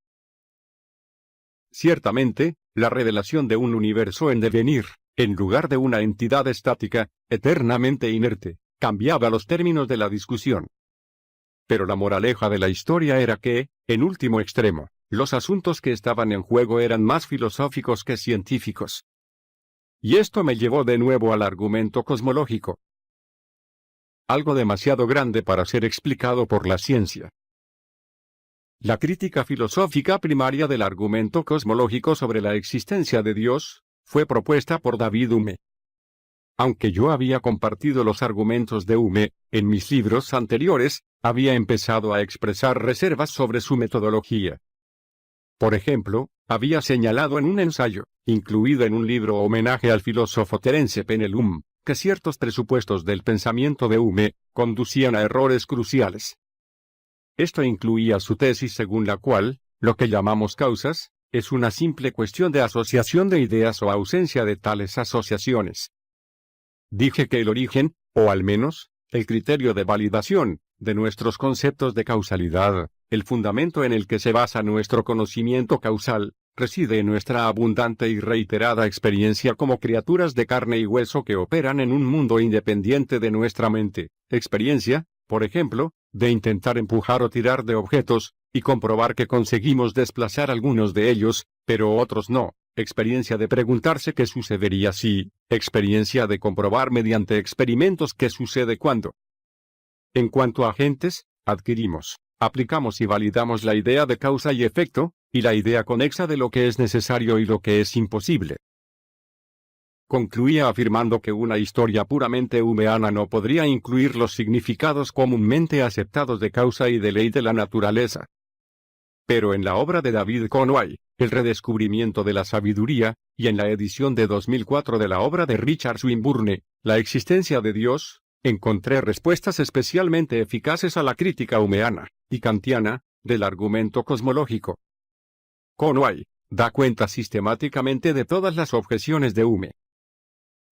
S1: Ciertamente, la revelación de un universo en devenir, en lugar de una entidad estática, eternamente inerte, cambiaba los términos de la discusión. Pero la moraleja de la historia era que, en último extremo, los asuntos que estaban en juego eran más filosóficos que científicos. Y esto me llevó de nuevo al argumento cosmológico. Algo demasiado grande para ser explicado por la ciencia. La crítica filosófica primaria del argumento cosmológico sobre la existencia de Dios fue propuesta por David Hume. Aunque yo había compartido los argumentos de Hume, en mis libros anteriores, había empezado a expresar reservas sobre su metodología. Por ejemplo, había señalado en un ensayo, incluido en un libro homenaje al filósofo Terence Penelum, que ciertos presupuestos del pensamiento de Hume conducían a errores cruciales. Esto incluía su tesis según la cual, lo que llamamos causas, es una simple cuestión de asociación de ideas o ausencia de tales asociaciones. Dije que el origen, o al menos, el criterio de validación, de nuestros conceptos de causalidad, el fundamento en el que se basa nuestro conocimiento causal, reside en nuestra abundante y reiterada experiencia como criaturas de carne y hueso que operan en un mundo independiente de nuestra mente, experiencia, por ejemplo, de intentar empujar o tirar de objetos, y comprobar que conseguimos desplazar algunos de ellos, pero otros no. Experiencia de preguntarse qué sucedería si, experiencia de comprobar mediante experimentos qué sucede cuando. En cuanto a agentes, adquirimos, aplicamos y validamos la idea de causa y efecto, y la idea conexa de lo que es necesario y lo que es imposible. Concluía afirmando que una historia puramente humeana no podría incluir los significados comúnmente aceptados de causa y de ley de la naturaleza. Pero en la obra de David Conway, El redescubrimiento de la sabiduría, y en la edición de 2004 de la obra de Richard Swinburne, La existencia de Dios, encontré respuestas especialmente eficaces a la crítica humeana y kantiana del argumento cosmológico. Conway da cuenta sistemáticamente de todas las objeciones de Hume.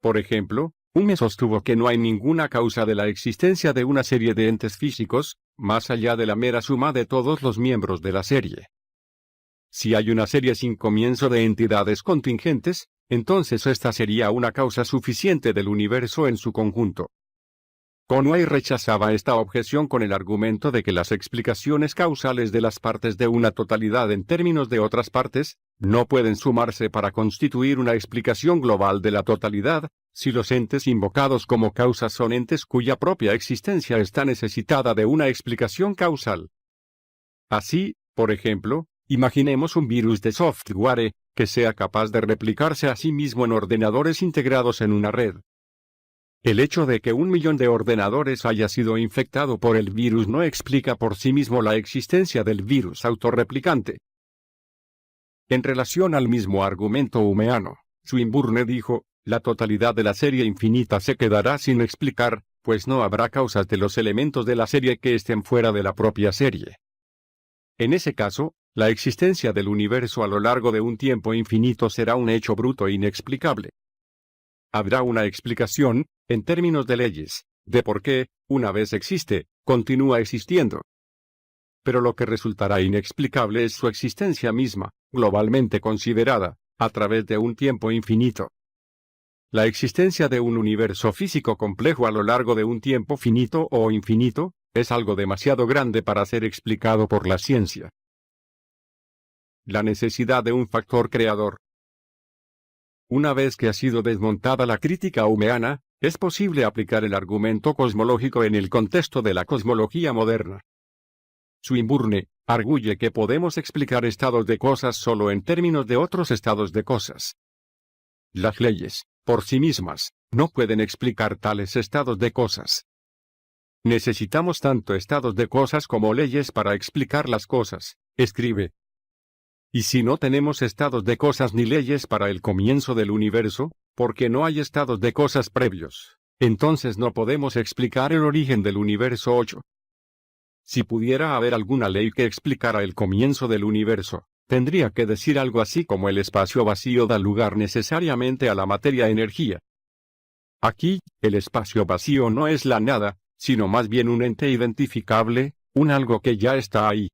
S1: Por ejemplo, Hume sostuvo que no hay ninguna causa de la existencia de una serie de entes físicos, más allá de la mera suma de todos los miembros de la serie. Si hay una serie sin comienzo de entidades contingentes, entonces esta sería una causa suficiente del universo en su conjunto. Conway rechazaba esta objeción con el argumento de que las explicaciones causales de las partes de una totalidad en términos de otras partes, no pueden sumarse para constituir una explicación global de la totalidad, si los entes invocados como causas son entes cuya propia existencia está necesitada de una explicación causal. Así, por ejemplo, imaginemos un virus de software que sea capaz de replicarse a sí mismo en ordenadores integrados en una red. El hecho de que 1.000.000 de ordenadores haya sido infectado por el virus no explica por sí mismo la existencia del virus autorreplicante. En relación al mismo argumento humeano, Swinburne dijo, la totalidad de la serie infinita se quedará sin explicar, pues no habrá causas de los elementos de la serie que estén fuera de la propia serie. En ese caso, la existencia del universo a lo largo de un tiempo infinito será un hecho bruto e inexplicable. Habrá una explicación, en términos de leyes, de por qué, una vez existe, continúa existiendo. Pero lo que resultará inexplicable es su existencia misma, globalmente considerada, a través de un tiempo infinito. La existencia de un universo físico complejo a lo largo de un tiempo finito o infinito, es algo demasiado grande para ser explicado por la ciencia. La necesidad de un factor creador. Una vez que ha sido desmontada la crítica humeana, Es posible aplicar el argumento cosmológico en el contexto de la cosmología moderna. Swinburne arguye que podemos explicar estados de cosas solo en términos de otros estados de cosas. Las leyes, por sí mismas, no pueden explicar tales estados de cosas. Necesitamos tanto estados de cosas como leyes para explicar las cosas, escribe. Y si no tenemos estados de cosas ni leyes para el comienzo del universo, porque no hay estados de cosas previos, entonces no podemos explicar el origen del universo 8. Si pudiera haber alguna ley que explicara el comienzo del universo, tendría que decir algo así como el espacio vacío da lugar necesariamente a la materia-energía. Aquí, el espacio vacío no es la nada, sino más bien un ente identificable, un algo que ya está ahí.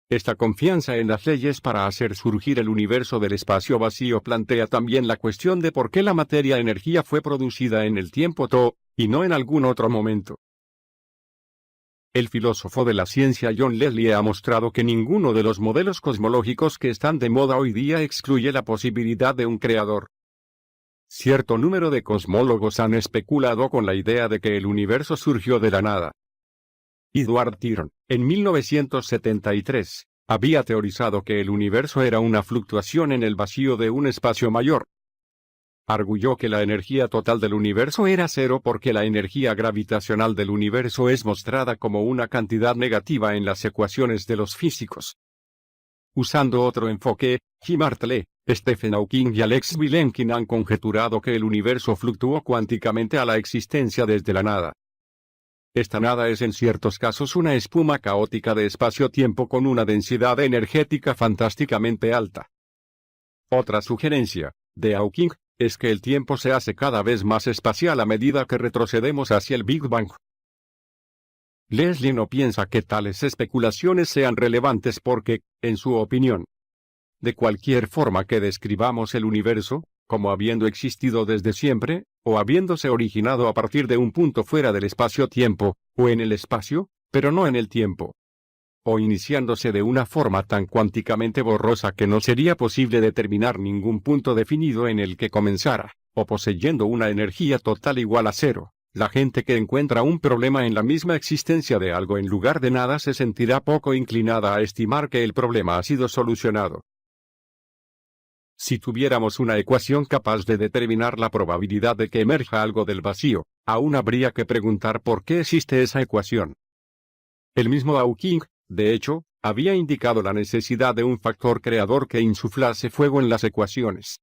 S1: Esta confianza en las leyes para hacer surgir el universo del espacio vacío plantea también la cuestión de por qué la materia-energía fue producida en el tiempo Tao, y no en algún otro momento. El filósofo de la ciencia John Leslie ha mostrado que ninguno de los modelos cosmológicos que están de moda hoy día excluye la posibilidad de un creador. Cierto número de cosmólogos han especulado con la idea de que el universo surgió de la nada. Edward Teron, en 1973, había teorizado que el universo era una fluctuación en el vacío de un espacio mayor. Arguyó que la energía total del universo era cero porque la energía gravitacional del universo es mostrada como una cantidad negativa en las ecuaciones de los físicos. Usando otro enfoque, Jim Hartley, Stephen Hawking y Alex Vilenkin han conjeturado que el universo fluctuó cuánticamente a la existencia desde la nada. Esta nada es en ciertos casos una espuma caótica de espacio-tiempo con una densidad energética fantásticamente alta. Otra sugerencia, de Hawking, es que el tiempo se hace cada vez más espacial a medida que retrocedemos hacia el Big Bang. Leslie no piensa que tales especulaciones sean relevantes porque, en su opinión, de cualquier forma que describamos el universo, como habiendo existido desde siempre, o habiéndose originado a partir de un punto fuera del espacio-tiempo, o en el espacio, pero no en el tiempo, o iniciándose de una forma tan cuánticamente borrosa que no sería posible determinar ningún punto definido en el que comenzara, o poseyendo una energía total igual a cero, la gente que encuentra un problema en la misma existencia de algo en lugar de nada se sentirá poco inclinada a estimar que el problema ha sido solucionado. Si tuviéramos una ecuación capaz de determinar la probabilidad de que emerja algo del vacío, aún habría que preguntar por qué existe esa ecuación. El mismo Hawking, de hecho, había indicado la necesidad de un factor creador que insuflase fuego en las ecuaciones.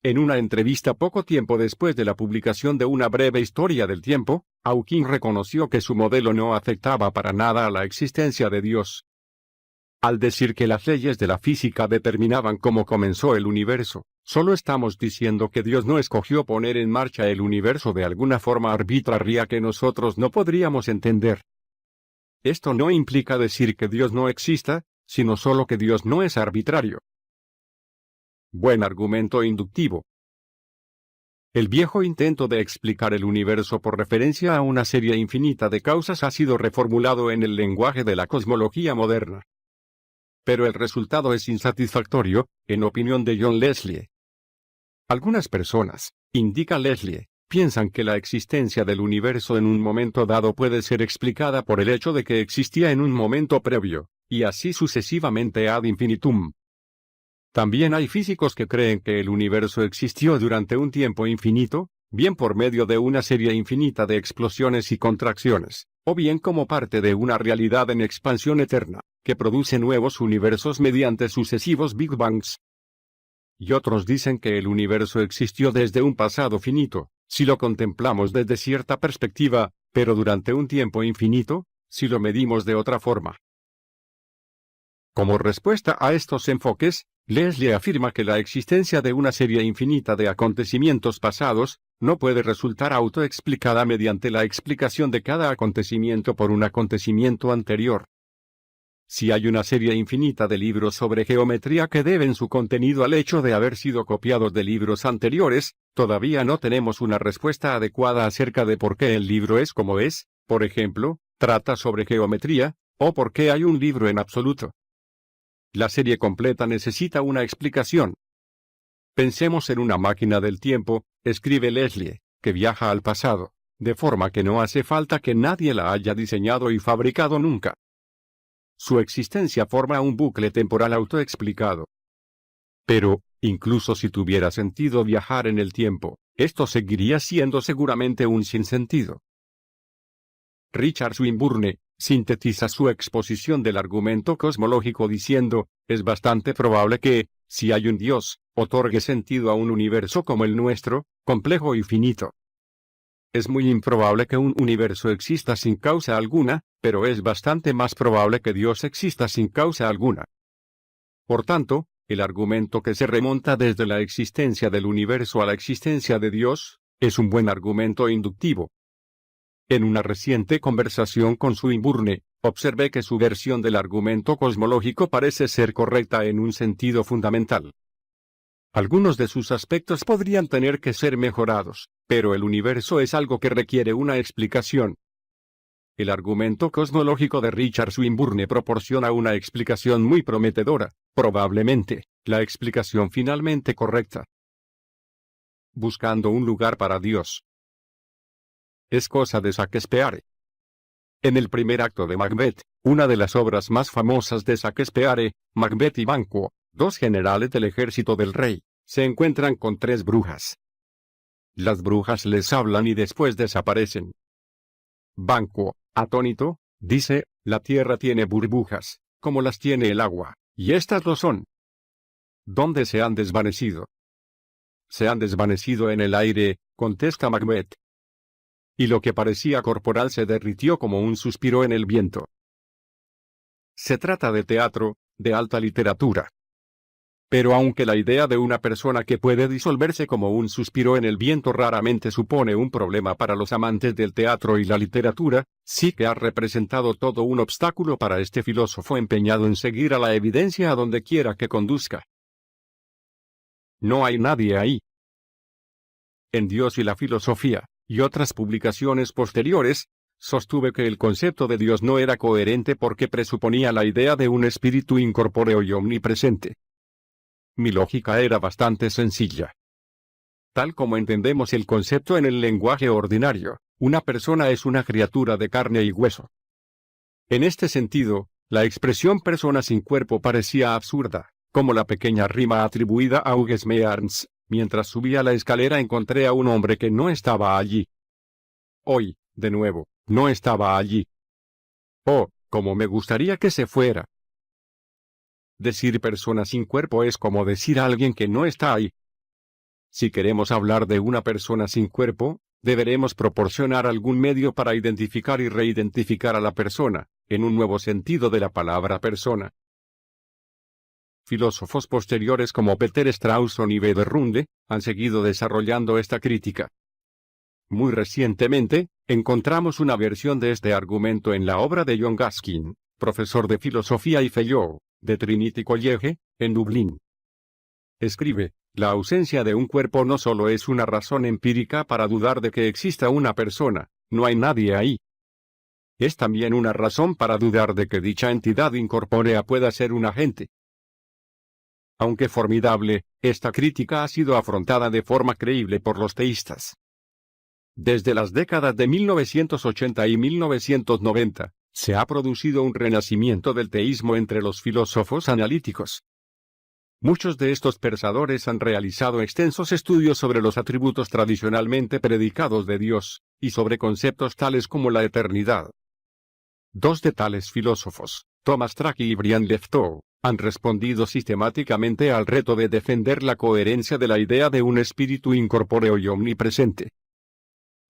S1: En una entrevista poco tiempo después de la publicación de Una breve historia del tiempo, Hawking reconoció que su modelo no afectaba para nada a la existencia de Dios. Al decir que las leyes de la física determinaban cómo comenzó el universo, solo estamos diciendo que Dios no escogió poner en marcha el universo de alguna forma arbitraria que nosotros no podríamos entender. Esto no implica decir que Dios no exista, sino solo que Dios no es arbitrario. Buen argumento inductivo. El viejo intento de explicar el universo por referencia a una serie infinita de causas ha sido reformulado en el lenguaje de la cosmología moderna. Pero el resultado es insatisfactorio, en opinión de John Leslie. Algunas personas, indica Leslie, piensan que la existencia del universo en un momento dado puede ser explicada por el hecho de que existía en un momento previo, y así sucesivamente ad infinitum. También hay físicos que creen que el universo existió durante un tiempo infinito, bien por medio de una serie infinita de explosiones y contracciones, o bien como parte de una realidad en expansión eterna, que produce nuevos universos mediante sucesivos Big Bangs. Y otros dicen que el universo existió desde un pasado finito, si lo contemplamos desde cierta perspectiva, pero durante un tiempo infinito, si lo medimos de otra forma. Como respuesta a estos enfoques, Leslie afirma que la existencia de una serie infinita de acontecimientos pasados, no puede resultar autoexplicada mediante la explicación de cada acontecimiento por un acontecimiento anterior. Si hay una serie infinita de libros sobre geometría que deben su contenido al hecho de haber sido copiados de libros anteriores, todavía no tenemos una respuesta adecuada acerca de por qué el libro es como es, por ejemplo, trata sobre geometría, o por qué hay un libro en absoluto. La serie completa necesita una explicación. Pensemos en una máquina del tiempo, escribe Leslie, que viaja al pasado, de forma que no hace falta que nadie la haya diseñado y fabricado nunca. Su existencia forma un bucle temporal autoexplicado. Pero, incluso si tuviera sentido viajar en el tiempo, esto seguiría siendo seguramente un sinsentido. Richard Swinburne sintetiza su exposición del argumento cosmológico diciendo, es bastante probable que, si hay un Dios, otorgue sentido a un universo como el nuestro, complejo y finito. Es muy improbable que un universo exista sin causa alguna, pero es bastante más probable que Dios exista sin causa alguna. Por tanto, el argumento que se remonta desde la existencia del universo a la existencia de Dios, es un buen argumento inductivo. En una reciente conversación con Swinburne, observé que su versión del argumento cosmológico parece ser correcta en un sentido fundamental. Algunos de sus aspectos podrían tener que ser mejorados, pero el universo es algo que requiere una explicación. El argumento cosmológico de Richard Swinburne proporciona una explicación muy prometedora, probablemente, la explicación finalmente correcta. Buscando un lugar para Dios. Es cosa de Shakespeare. En el primer acto de Macbeth, una de las obras más famosas de Shakespeare, Macbeth y Banquo, dos generales del ejército del rey, se encuentran con tres brujas. Las brujas les hablan y después desaparecen. Banquo, atónito, dice, la tierra tiene burbujas, como las tiene el agua, y estas lo son. ¿Dónde se han desvanecido? Se han desvanecido en el aire, contesta Macbeth. Y lo que parecía corporal se derritió como un suspiro en el viento. Se trata de teatro, de alta literatura. Pero aunque la idea de una persona que puede disolverse como un suspiro en el viento raramente supone un problema para los amantes del teatro y la literatura, sí que ha representado todo un obstáculo para este filósofo empeñado en seguir a la evidencia a donde quiera que conduzca. No hay nadie ahí. En Dios y la filosofía, y otras publicaciones posteriores, sostuve que el concepto de Dios no era coherente porque presuponía la idea de un espíritu incorpóreo y omnipresente. Mi lógica era bastante sencilla. Tal como entendemos el concepto en el lenguaje ordinario, una persona es una criatura de carne y hueso. En este sentido, la expresión persona sin cuerpo parecía absurda, como la pequeña rima atribuida a Hugues Mearns. Mientras subía la escalera encontré a un hombre que no estaba allí. Hoy, de nuevo, no estaba allí. Oh, cómo me gustaría que se fuera. Decir persona sin cuerpo es como decir a alguien que no está ahí. Si queremos hablar de una persona sin cuerpo, deberemos proporcionar algún medio para identificar y reidentificar a la persona, en un nuevo sentido de la palabra persona. Filósofos posteriores como Peter Strawson y Bederrunde, han seguido desarrollando esta crítica. Muy recientemente, encontramos una versión de este argumento en la obra de John Gaskin, profesor de filosofía y fellow, de Trinity College, en Dublín. Escribe, la ausencia de un cuerpo no solo es una razón empírica para dudar de que exista una persona, no hay nadie ahí. Es también una razón para dudar de que dicha entidad incorpórea pueda ser un agente. Aunque formidable, esta crítica ha sido afrontada de forma creíble por los teístas. Desde las décadas de 1980 y 1990, se ha producido un renacimiento del teísmo entre los filósofos analíticos. Muchos de estos pensadores han realizado extensos estudios sobre los atributos tradicionalmente predicados de Dios, y sobre conceptos tales como la eternidad. Dos de tales filósofos, Thomas Tracy y Brian Leftow, han respondido sistemáticamente al reto de defender la coherencia de la idea de un espíritu incorpóreo y omnipresente.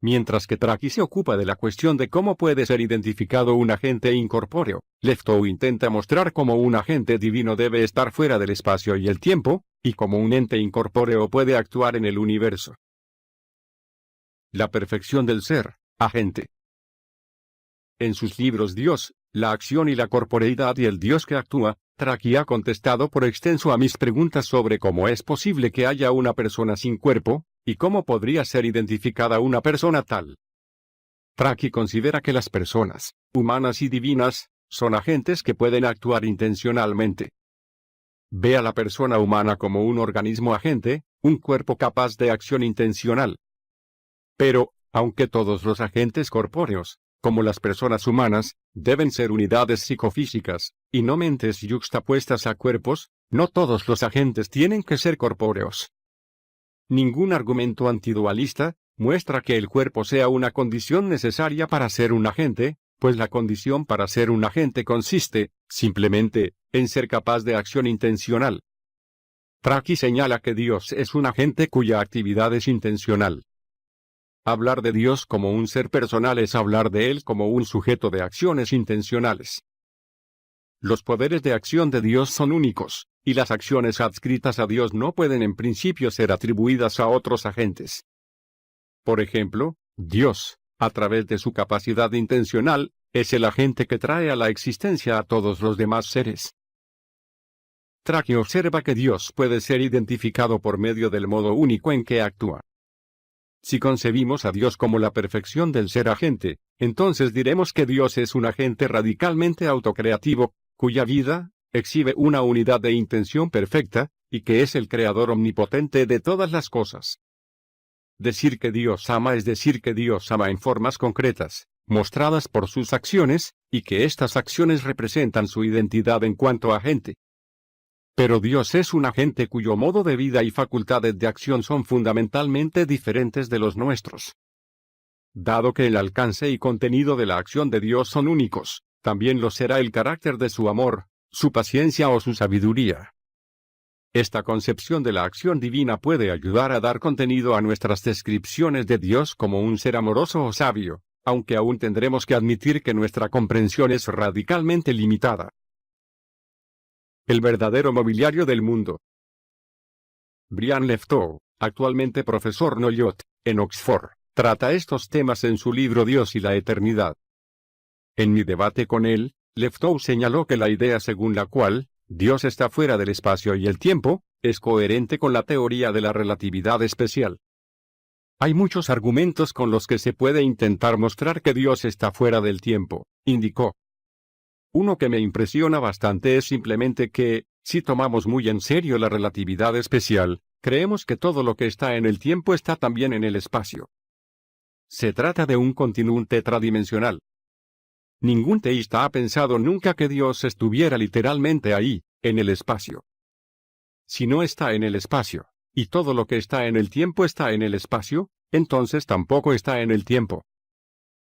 S1: Mientras que Tracy se ocupa de la cuestión de cómo puede ser identificado un agente incorpóreo, Leftow intenta mostrar cómo un agente divino debe estar fuera del espacio y el tiempo, y cómo un ente incorpóreo puede actuar en el universo. La perfección del ser, agente. En sus libros Dios, la acción y la corporeidad y el Dios que actúa, Tracy ha contestado por extenso a mis preguntas sobre cómo es posible que haya una persona sin cuerpo, y cómo podría ser identificada una persona tal. Tracy considera que las personas, humanas y divinas, son agentes que pueden actuar intencionalmente. Ve a la persona humana como un organismo agente, un cuerpo capaz de acción intencional. Pero, aunque todos los agentes corpóreos, como las personas humanas, deben ser unidades psicofísicas, y no mentes yuxtapuestas a cuerpos, no todos los agentes tienen que ser corpóreos. Ningún argumento antidualista muestra que el cuerpo sea una condición necesaria para ser un agente, pues la condición para ser un agente consiste, simplemente, en ser capaz de acción intencional. Traki señala que Dios es un agente cuya actividad es intencional. Hablar de Dios como un ser personal es hablar de Él como un sujeto de acciones intencionales. Los poderes de acción de Dios son únicos, y las acciones adscritas a Dios no pueden en principio ser atribuidas a otros agentes. Por ejemplo, Dios, a través de su capacidad intencional, es el agente que trae a la existencia a todos los demás seres. Traki observa que Dios puede ser identificado por medio del modo único en que actúa. Si concebimos a Dios como la perfección del ser agente, entonces diremos que Dios es un agente radicalmente autocreativo, cuya vida exhibe una unidad de intención perfecta, y que es el creador omnipotente de todas las cosas. Decir que Dios ama es decir que Dios ama en formas concretas, mostradas por sus acciones, y que estas acciones representan su identidad en cuanto a agente. Pero Dios es un agente cuyo modo de vida y facultades de acción son fundamentalmente diferentes de los nuestros. Dado que el alcance y contenido de la acción de Dios son únicos, también lo será el carácter de su amor, su paciencia o su sabiduría. Esta concepción de la acción divina puede ayudar a dar contenido a nuestras descripciones de Dios como un ser amoroso o sabio, aunque aún tendremos que admitir que nuestra comprensión es radicalmente limitada. El verdadero mobiliario del mundo. Brian Leftow, actualmente profesor Noyot, en Oxford, trata estos temas en su libro Dios y la Eternidad. En mi debate con él, Leftow señaló que la idea según la cual Dios está fuera del espacio y el tiempo es coherente con la teoría de la relatividad especial. Hay muchos argumentos con los que se puede intentar mostrar que Dios está fuera del tiempo, indicó. Uno que me impresiona bastante es simplemente que, si tomamos muy en serio la relatividad especial, creemos que todo lo que está en el tiempo está también en el espacio. Se trata de un continuum tetradimensional. Ningún teísta ha pensado nunca que Dios estuviera literalmente ahí, en el espacio. Si no está en el espacio, y todo lo que está en el tiempo está en el espacio, entonces tampoco está en el tiempo.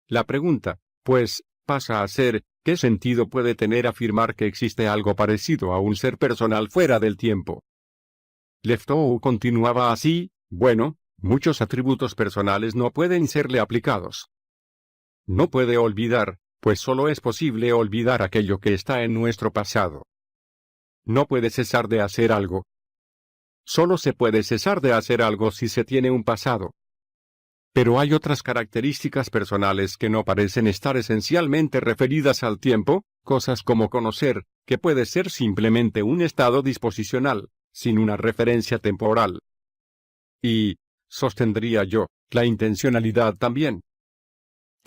S1: La pregunta, pues, pasa a ser, ¿qué sentido puede tener afirmar que existe algo parecido a un ser personal fuera del tiempo? Leftow continuaba así, bueno, muchos atributos personales no pueden serle aplicados. No puede olvidar, pues solo es posible olvidar aquello que está en nuestro pasado. No puede cesar de hacer algo. Solo se puede cesar de hacer algo si se tiene un pasado. Pero hay otras características personales que no parecen estar esencialmente referidas al tiempo, cosas como conocer, que puede ser simplemente un estado disposicional, sin una referencia temporal. Y, sostendría yo, la intencionalidad también.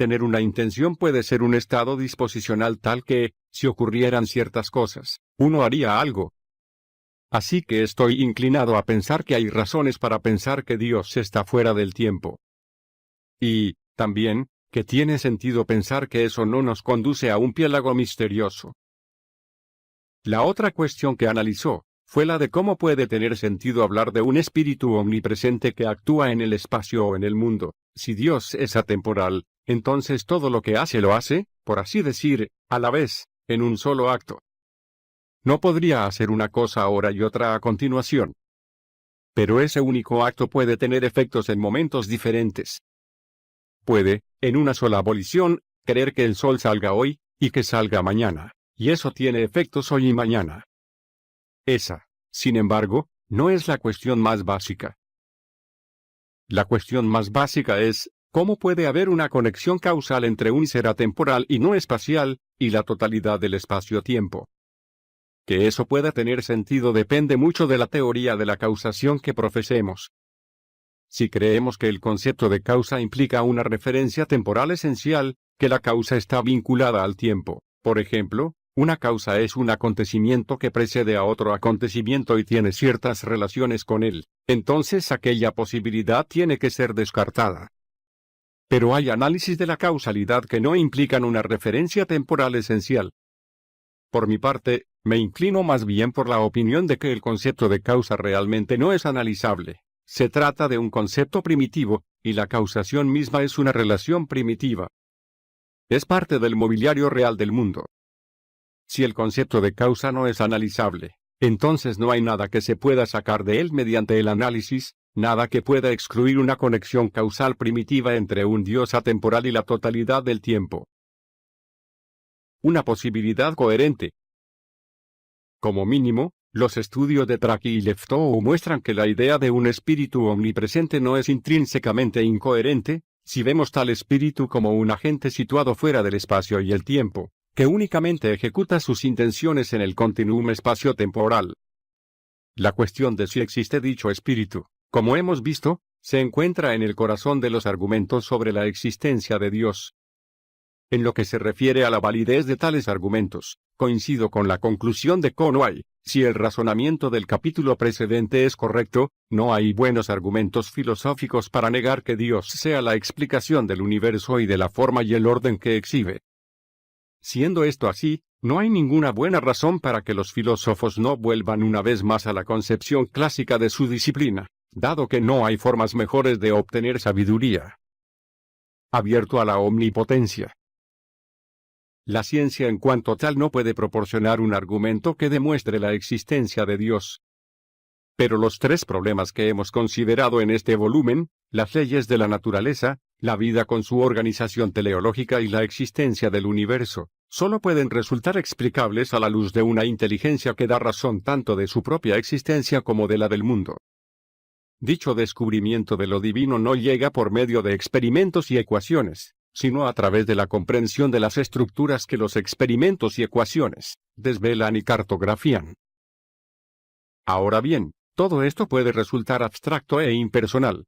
S1: Tener una intención puede ser un estado disposicional tal que, si ocurrieran ciertas cosas, uno haría algo. Así que estoy inclinado a pensar que hay razones para pensar que Dios está fuera del tiempo. Y, también, que tiene sentido pensar que eso no nos conduce a un piélago misterioso. La otra cuestión que analizó fue la de cómo puede tener sentido hablar de un espíritu omnipresente que actúa en el espacio o en el mundo. Si Dios es atemporal, entonces todo lo que hace lo hace, por así decir, a la vez, en un solo acto. No podría hacer una cosa ahora y otra a continuación. Pero ese único acto puede tener efectos en momentos diferentes. Puede, en una sola abolición, querer que el sol salga hoy, y que salga mañana, y eso tiene efectos hoy y mañana. Esa, sin embargo, no es la cuestión más básica. La cuestión más básica es, ¿cómo puede haber una conexión causal entre un ser atemporal y no espacial, y la totalidad del espacio-tiempo? Que eso pueda tener sentido depende mucho de la teoría de la causación que profesemos. Si creemos que el concepto de causa implica una referencia temporal esencial, que la causa está vinculada al tiempo, por ejemplo, una causa es un acontecimiento que precede a otro acontecimiento y tiene ciertas relaciones con él, entonces aquella posibilidad tiene que ser descartada. Pero hay análisis de la causalidad que no implican una referencia temporal esencial. Por mi parte, me inclino más bien por la opinión de que el concepto de causa realmente no es analizable. Se trata de un concepto primitivo, y la causación misma es una relación primitiva. Es parte del mobiliario real del mundo. Si el concepto de causa no es analizable, entonces no hay nada que se pueda sacar de él mediante el análisis, nada que pueda excluir una conexión causal primitiva entre un Dios atemporal y la totalidad del tiempo. Una posibilidad coherente. Como mínimo, los estudios de Tracy y Leftow muestran que la idea de un espíritu omnipresente no es intrínsecamente incoherente, si vemos tal espíritu como un agente situado fuera del espacio y el tiempo, que únicamente ejecuta sus intenciones en el continuum espacio-temporal. La cuestión de si existe dicho espíritu, como hemos visto, se encuentra en el corazón de los argumentos sobre la existencia de Dios. En lo que se refiere a la validez de tales argumentos, coincido con la conclusión de Conway: si el razonamiento del capítulo precedente es correcto, no hay buenos argumentos filosóficos para negar que Dios sea la explicación del universo y de la forma y el orden que exhibe. Siendo esto así, no hay ninguna buena razón para que los filósofos no vuelvan una vez más a la concepción clásica de su disciplina, dado que no hay formas mejores de obtener sabiduría. Abierto a la omnipotencia. La ciencia en cuanto tal no puede proporcionar un argumento que demuestre la existencia de Dios. Pero los tres problemas que hemos considerado en este volumen, las leyes de la naturaleza, la vida con su organización teleológica y la existencia del universo, solo pueden resultar explicables a la luz de una inteligencia que da razón tanto de su propia existencia como de la del mundo. Dicho descubrimiento de lo divino no llega por medio de experimentos y ecuaciones, sino a través de la comprensión de las estructuras que los experimentos y ecuaciones desvelan y cartografían. Ahora bien, todo esto puede resultar abstracto e impersonal.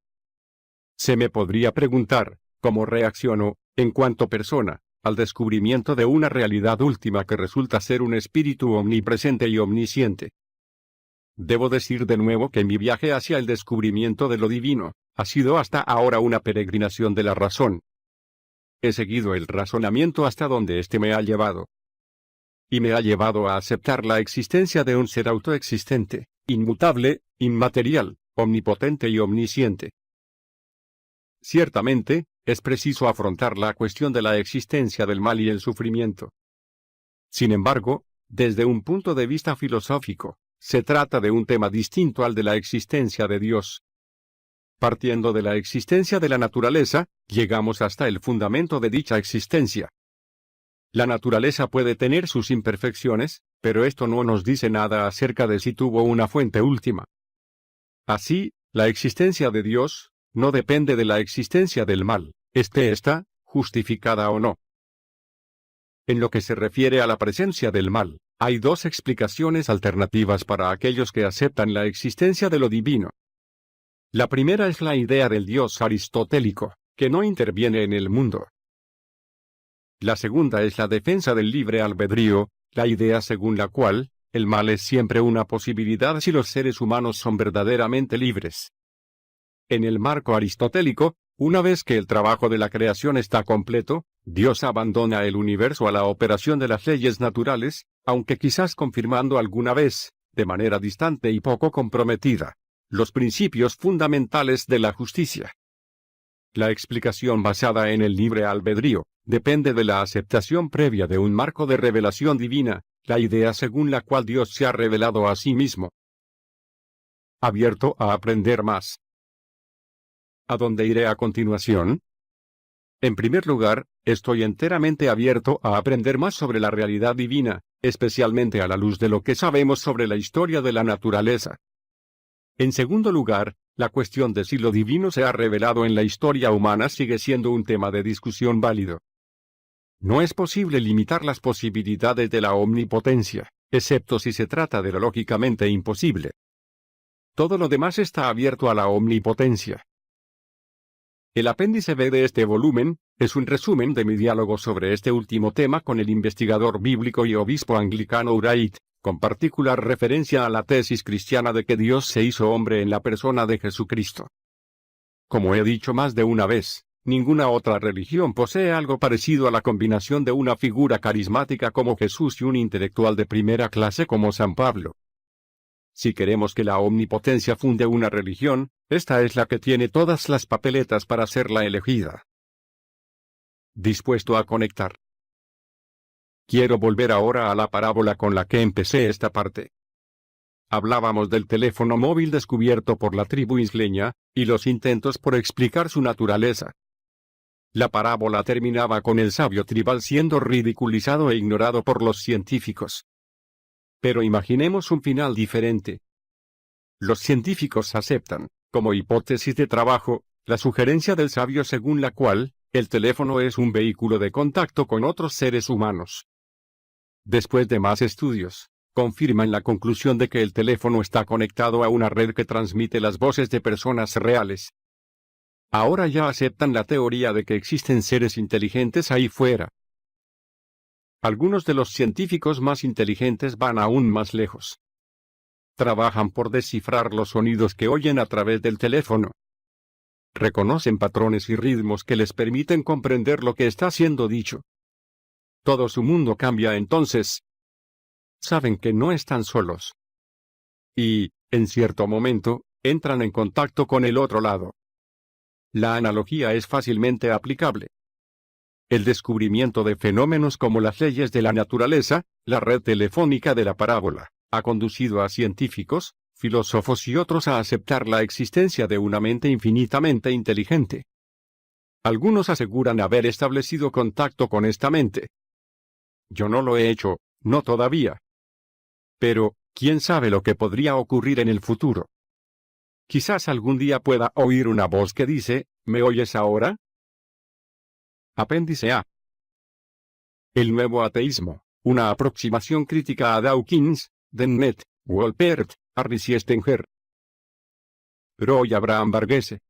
S1: Se me podría preguntar, ¿cómo reacciono, en cuanto persona, al descubrimiento de una realidad última que resulta ser un espíritu omnipresente y omnisciente? Debo decir de nuevo que mi viaje hacia el descubrimiento de lo divino ha sido hasta ahora una peregrinación de la razón. He seguido el razonamiento hasta donde éste me ha llevado. Y me ha llevado a aceptar la existencia de un ser autoexistente, inmutable, inmaterial, omnipotente y omnisciente. Ciertamente, es preciso afrontar la cuestión de la existencia del mal y el sufrimiento. Sin embargo, desde un punto de vista filosófico, se trata de un tema distinto al de la existencia de Dios. Partiendo de la existencia de la naturaleza, llegamos hasta el fundamento de dicha existencia. La naturaleza puede tener sus imperfecciones, pero esto no nos dice nada acerca de si tuvo una fuente última. Así, la existencia de Dios no depende de la existencia del mal, está justificada o no. En lo que se refiere a la presencia del mal, hay dos explicaciones alternativas para aquellos que aceptan la existencia de lo divino. La primera es la idea del Dios aristotélico, que no interviene en el mundo. La segunda es la defensa del libre albedrío, la idea según la cual, el mal es siempre una posibilidad si los seres humanos son verdaderamente libres. En el marco aristotélico, una vez que el trabajo de la creación está completo, Dios abandona el universo a la operación de las leyes naturales, aunque quizás confirmando alguna vez, de manera distante y poco comprometida, los principios fundamentales de la justicia. La explicación basada en el libre albedrío depende de la aceptación previa de un marco de revelación divina, la idea según la cual Dios se ha revelado a sí mismo. Abierto a aprender más. ¿A dónde iré a continuación? En primer lugar, estoy enteramente abierto a aprender más sobre la realidad divina, especialmente a la luz de lo que sabemos sobre la historia de la naturaleza. En segundo lugar, la cuestión de si lo divino se ha revelado en la historia humana sigue siendo un tema de discusión válido. No es posible limitar las posibilidades de la omnipotencia, excepto si se trata de lo lógicamente imposible. Todo lo demás está abierto a la omnipotencia. El apéndice B de este volumen es un resumen de mi diálogo sobre este último tema con el investigador bíblico y obispo anglicano Wright, con particular referencia a la tesis cristiana de que Dios se hizo hombre en la persona de Jesucristo. Como he dicho más de una vez, ninguna otra religión posee algo parecido a la combinación de una figura carismática como Jesús y un intelectual de primera clase como San Pablo. Si queremos que la omnipotencia funde una religión, esta es la que tiene todas las papeletas para ser la elegida. Dispuesto a conectar. Quiero volver ahora a la parábola con la que empecé esta parte. Hablábamos del teléfono móvil descubierto por la tribu isleña, y los intentos por explicar su naturaleza. La parábola terminaba con el sabio tribal siendo ridiculizado e ignorado por los científicos. Pero imaginemos un final diferente. Los científicos aceptan, como hipótesis de trabajo, la sugerencia del sabio según la cual, el teléfono es un vehículo de contacto con otros seres humanos. Después de más estudios, confirman la conclusión de que el teléfono está conectado a una red que transmite las voces de personas reales. Ahora ya aceptan la teoría de que existen seres inteligentes ahí fuera. Algunos de los científicos más inteligentes van aún más lejos. Trabajan por descifrar los sonidos que oyen a través del teléfono. Reconocen patrones y ritmos que les permiten comprender lo que está siendo dicho. Todo su mundo cambia entonces. Saben que no están solos. Y, en cierto momento, entran en contacto con el otro lado. La analogía es fácilmente aplicable. El descubrimiento de fenómenos como las leyes de la naturaleza, la red telefónica de la parábola, ha conducido a científicos, filósofos y otros a aceptar la existencia de una mente infinitamente inteligente. Algunos aseguran haber establecido contacto con esta mente. Yo no lo he hecho, no todavía. Pero, ¿quién sabe lo que podría ocurrir en el futuro? Quizás algún día pueda oír una voz que dice, ¿me oyes ahora? Apéndice A. El nuevo ateísmo, una aproximación crítica a Dawkins, Dennett, Wolpert, Harris y Stenger. Roy Abraham Varghese.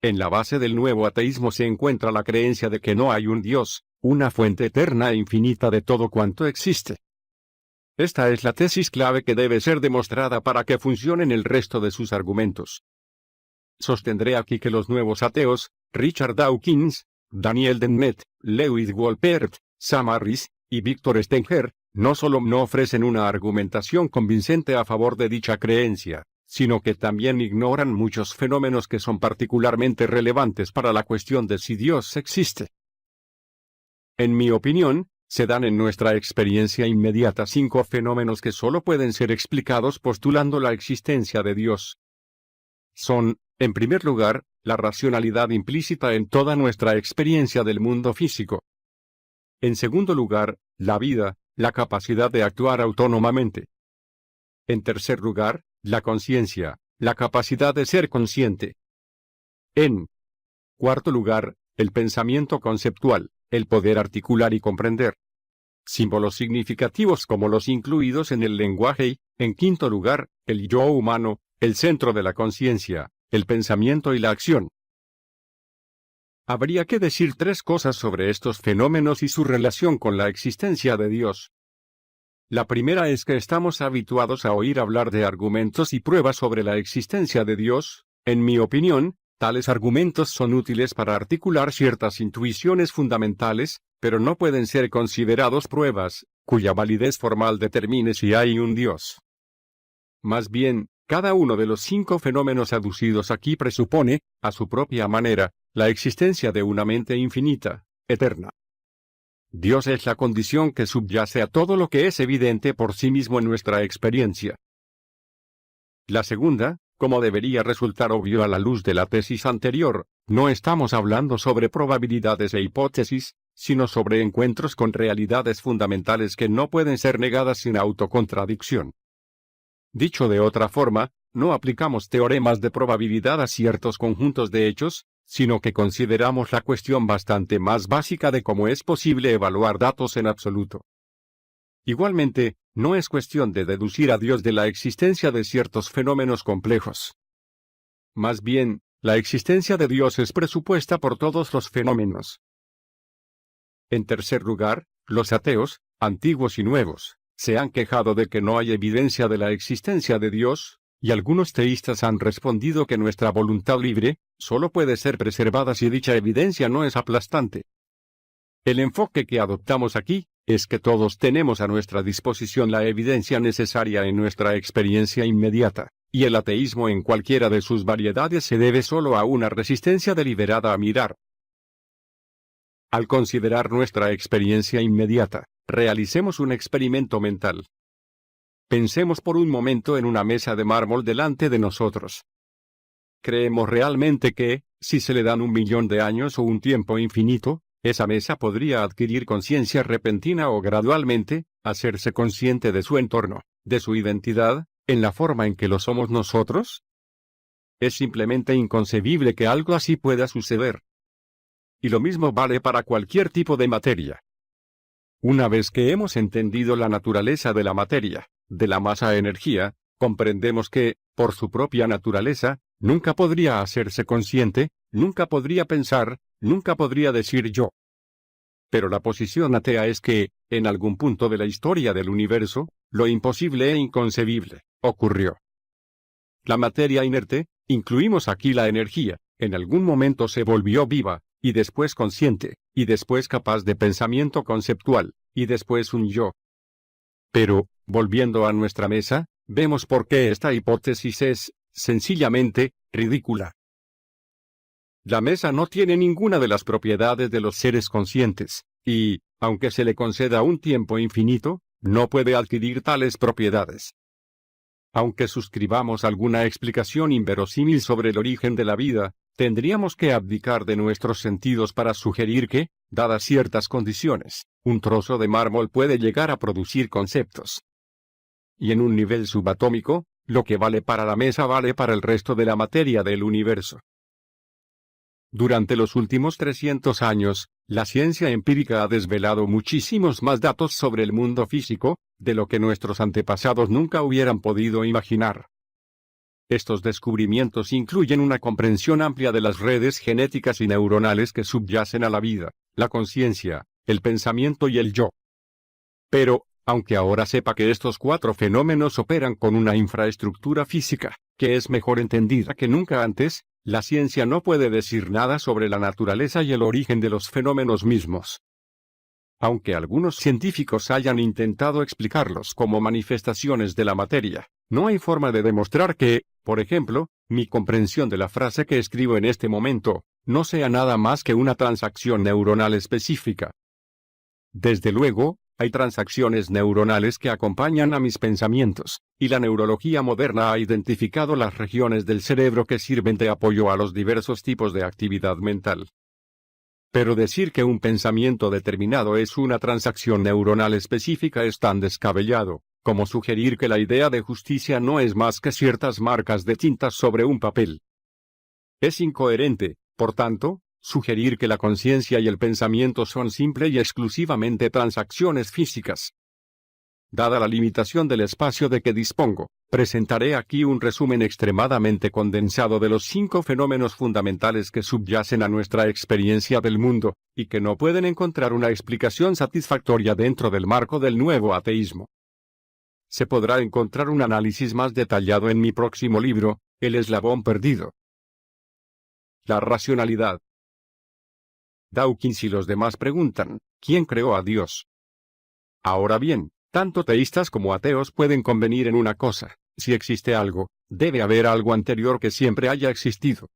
S1: En la base del nuevo ateísmo se encuentra la creencia de que no hay un Dios, una fuente eterna e infinita de todo cuanto existe. Esta es la tesis clave que debe ser demostrada para que funcionen el resto de sus argumentos. Sostendré aquí que los nuevos ateos, Richard Dawkins, Daniel Dennett, Lewis Wolpert, Sam Harris, y Victor Stenger, no solo no ofrecen una argumentación convincente a favor de dicha creencia, sino que también ignoran muchos fenómenos que son particularmente relevantes para la cuestión de si Dios existe. En mi opinión, se dan en nuestra experiencia inmediata 5 fenómenos que solo pueden ser explicados postulando la existencia de Dios. Son, en primer lugar, la racionalidad implícita en toda nuestra experiencia del mundo físico. En segundo lugar, la vida, la capacidad de actuar autónomamente. En tercer lugar, la conciencia, la capacidad de ser consciente. En cuarto lugar, el pensamiento conceptual, el poder articular y comprender símbolos significativos como los incluidos en el lenguaje y, en quinto lugar, el yo humano, el centro de la conciencia, el pensamiento y la acción. Habría que decir 3 cosas sobre estos fenómenos y su relación con la existencia de Dios. La primera es que estamos habituados a oír hablar de argumentos y pruebas sobre la existencia de Dios. En mi opinión, tales argumentos son útiles para articular ciertas intuiciones fundamentales, pero no pueden ser considerados pruebas, cuya validez formal determine si hay un Dios. Más bien, cada uno de los 5 fenómenos aducidos aquí presupone, a su propia manera, la existencia de una mente infinita, eterna. Dios es la condición que subyace a todo lo que es evidente por sí mismo en nuestra experiencia. La segunda, como debería resultar obvio a la luz de la tesis anterior, no estamos hablando sobre probabilidades e hipótesis, sino sobre encuentros con realidades fundamentales que no pueden ser negadas sin autocontradicción. Dicho de otra forma, no aplicamos teoremas de probabilidad a ciertos conjuntos de hechos, sino que consideramos la cuestión bastante más básica de cómo es posible evaluar datos en absoluto. Igualmente, no es cuestión de deducir a Dios de la existencia de ciertos fenómenos complejos. Más bien, la existencia de Dios es presupuesta por todos los fenómenos. En tercer lugar, los ateos, antiguos y nuevos, se han quejado de que no hay evidencia de la existencia de Dios, y algunos teístas han respondido que nuestra voluntad libre solo puede ser preservada si dicha evidencia no es aplastante. El enfoque que adoptamos aquí es que todos tenemos a nuestra disposición la evidencia necesaria en nuestra experiencia inmediata, y el ateísmo en cualquiera de sus variedades se debe solo a una resistencia deliberada a mirar. Al considerar nuestra experiencia inmediata, realicemos un experimento mental. Pensemos por un momento en una mesa de mármol delante de nosotros. ¿Creemos realmente que, si se le dan 1.000.000 de años o un tiempo infinito, esa mesa podría adquirir conciencia repentina o gradualmente, hacerse consciente de su entorno, de su identidad, en la forma en que lo somos nosotros? Es simplemente inconcebible que algo así pueda suceder. Y lo mismo vale para cualquier tipo de materia. Una vez que hemos entendido la naturaleza de la materia, de la masa-energía, comprendemos que, por su propia naturaleza, nunca podría hacerse consciente, nunca podría pensar, nunca podría decir yo. Pero la posición atea es que, en algún punto de la historia del universo, lo imposible e inconcebible ocurrió. La materia inerte, incluimos aquí la energía, en algún momento se volvió viva, y después consciente, y después capaz de pensamiento conceptual, y después un yo. Pero, volviendo a nuestra mesa, vemos por qué esta hipótesis es, sencillamente, ridícula. La mesa no tiene ninguna de las propiedades de los seres conscientes, y, aunque se le conceda un tiempo infinito, no puede adquirir tales propiedades. Aunque suscribamos alguna explicación inverosímil sobre el origen de la vida, tendríamos que abdicar de nuestros sentidos para sugerir que, dadas ciertas condiciones, un trozo de mármol puede llegar a producir conceptos. Y en un nivel subatómico, lo que vale para la mesa vale para el resto de la materia del universo. Durante los últimos 300 años, la ciencia empírica ha desvelado muchísimos más datos sobre el mundo físico, de lo que nuestros antepasados nunca hubieran podido imaginar. Estos descubrimientos incluyen una comprensión amplia de las redes genéticas y neuronales que subyacen a la vida, la conciencia, el pensamiento y el yo. Pero, aunque ahora sepa que estos 4 fenómenos operan con una infraestructura física, que es mejor entendida que nunca antes, la ciencia no puede decir nada sobre la naturaleza y el origen de los fenómenos mismos. Aunque algunos científicos hayan intentado explicarlos como manifestaciones de la materia, no hay forma de demostrar que, por ejemplo, mi comprensión de la frase que escribo en este momento, no sea nada más que una transacción neuronal específica. Desde luego, hay transacciones neuronales que acompañan a mis pensamientos, y la neurología moderna ha identificado las regiones del cerebro que sirven de apoyo a los diversos tipos de actividad mental. Pero decir que un pensamiento determinado es una transacción neuronal específica es tan descabellado, como sugerir que la idea de justicia no es más que ciertas marcas de tinta sobre un papel. Es incoherente, por tanto, sugerir que la conciencia y el pensamiento son simple y exclusivamente transacciones físicas. Dada la limitación del espacio de que dispongo, presentaré aquí un resumen extremadamente condensado de los 5 fenómenos fundamentales que subyacen a nuestra experiencia del mundo, y que no pueden encontrar una explicación satisfactoria dentro del marco del nuevo ateísmo. Se podrá encontrar un análisis más detallado en mi próximo libro, El eslabón perdido. La racionalidad. Dawkins y los demás preguntan, ¿quién creó a Dios? Ahora bien, tanto teístas como ateos pueden convenir en una cosa: si existe algo, debe haber algo anterior que siempre haya existido.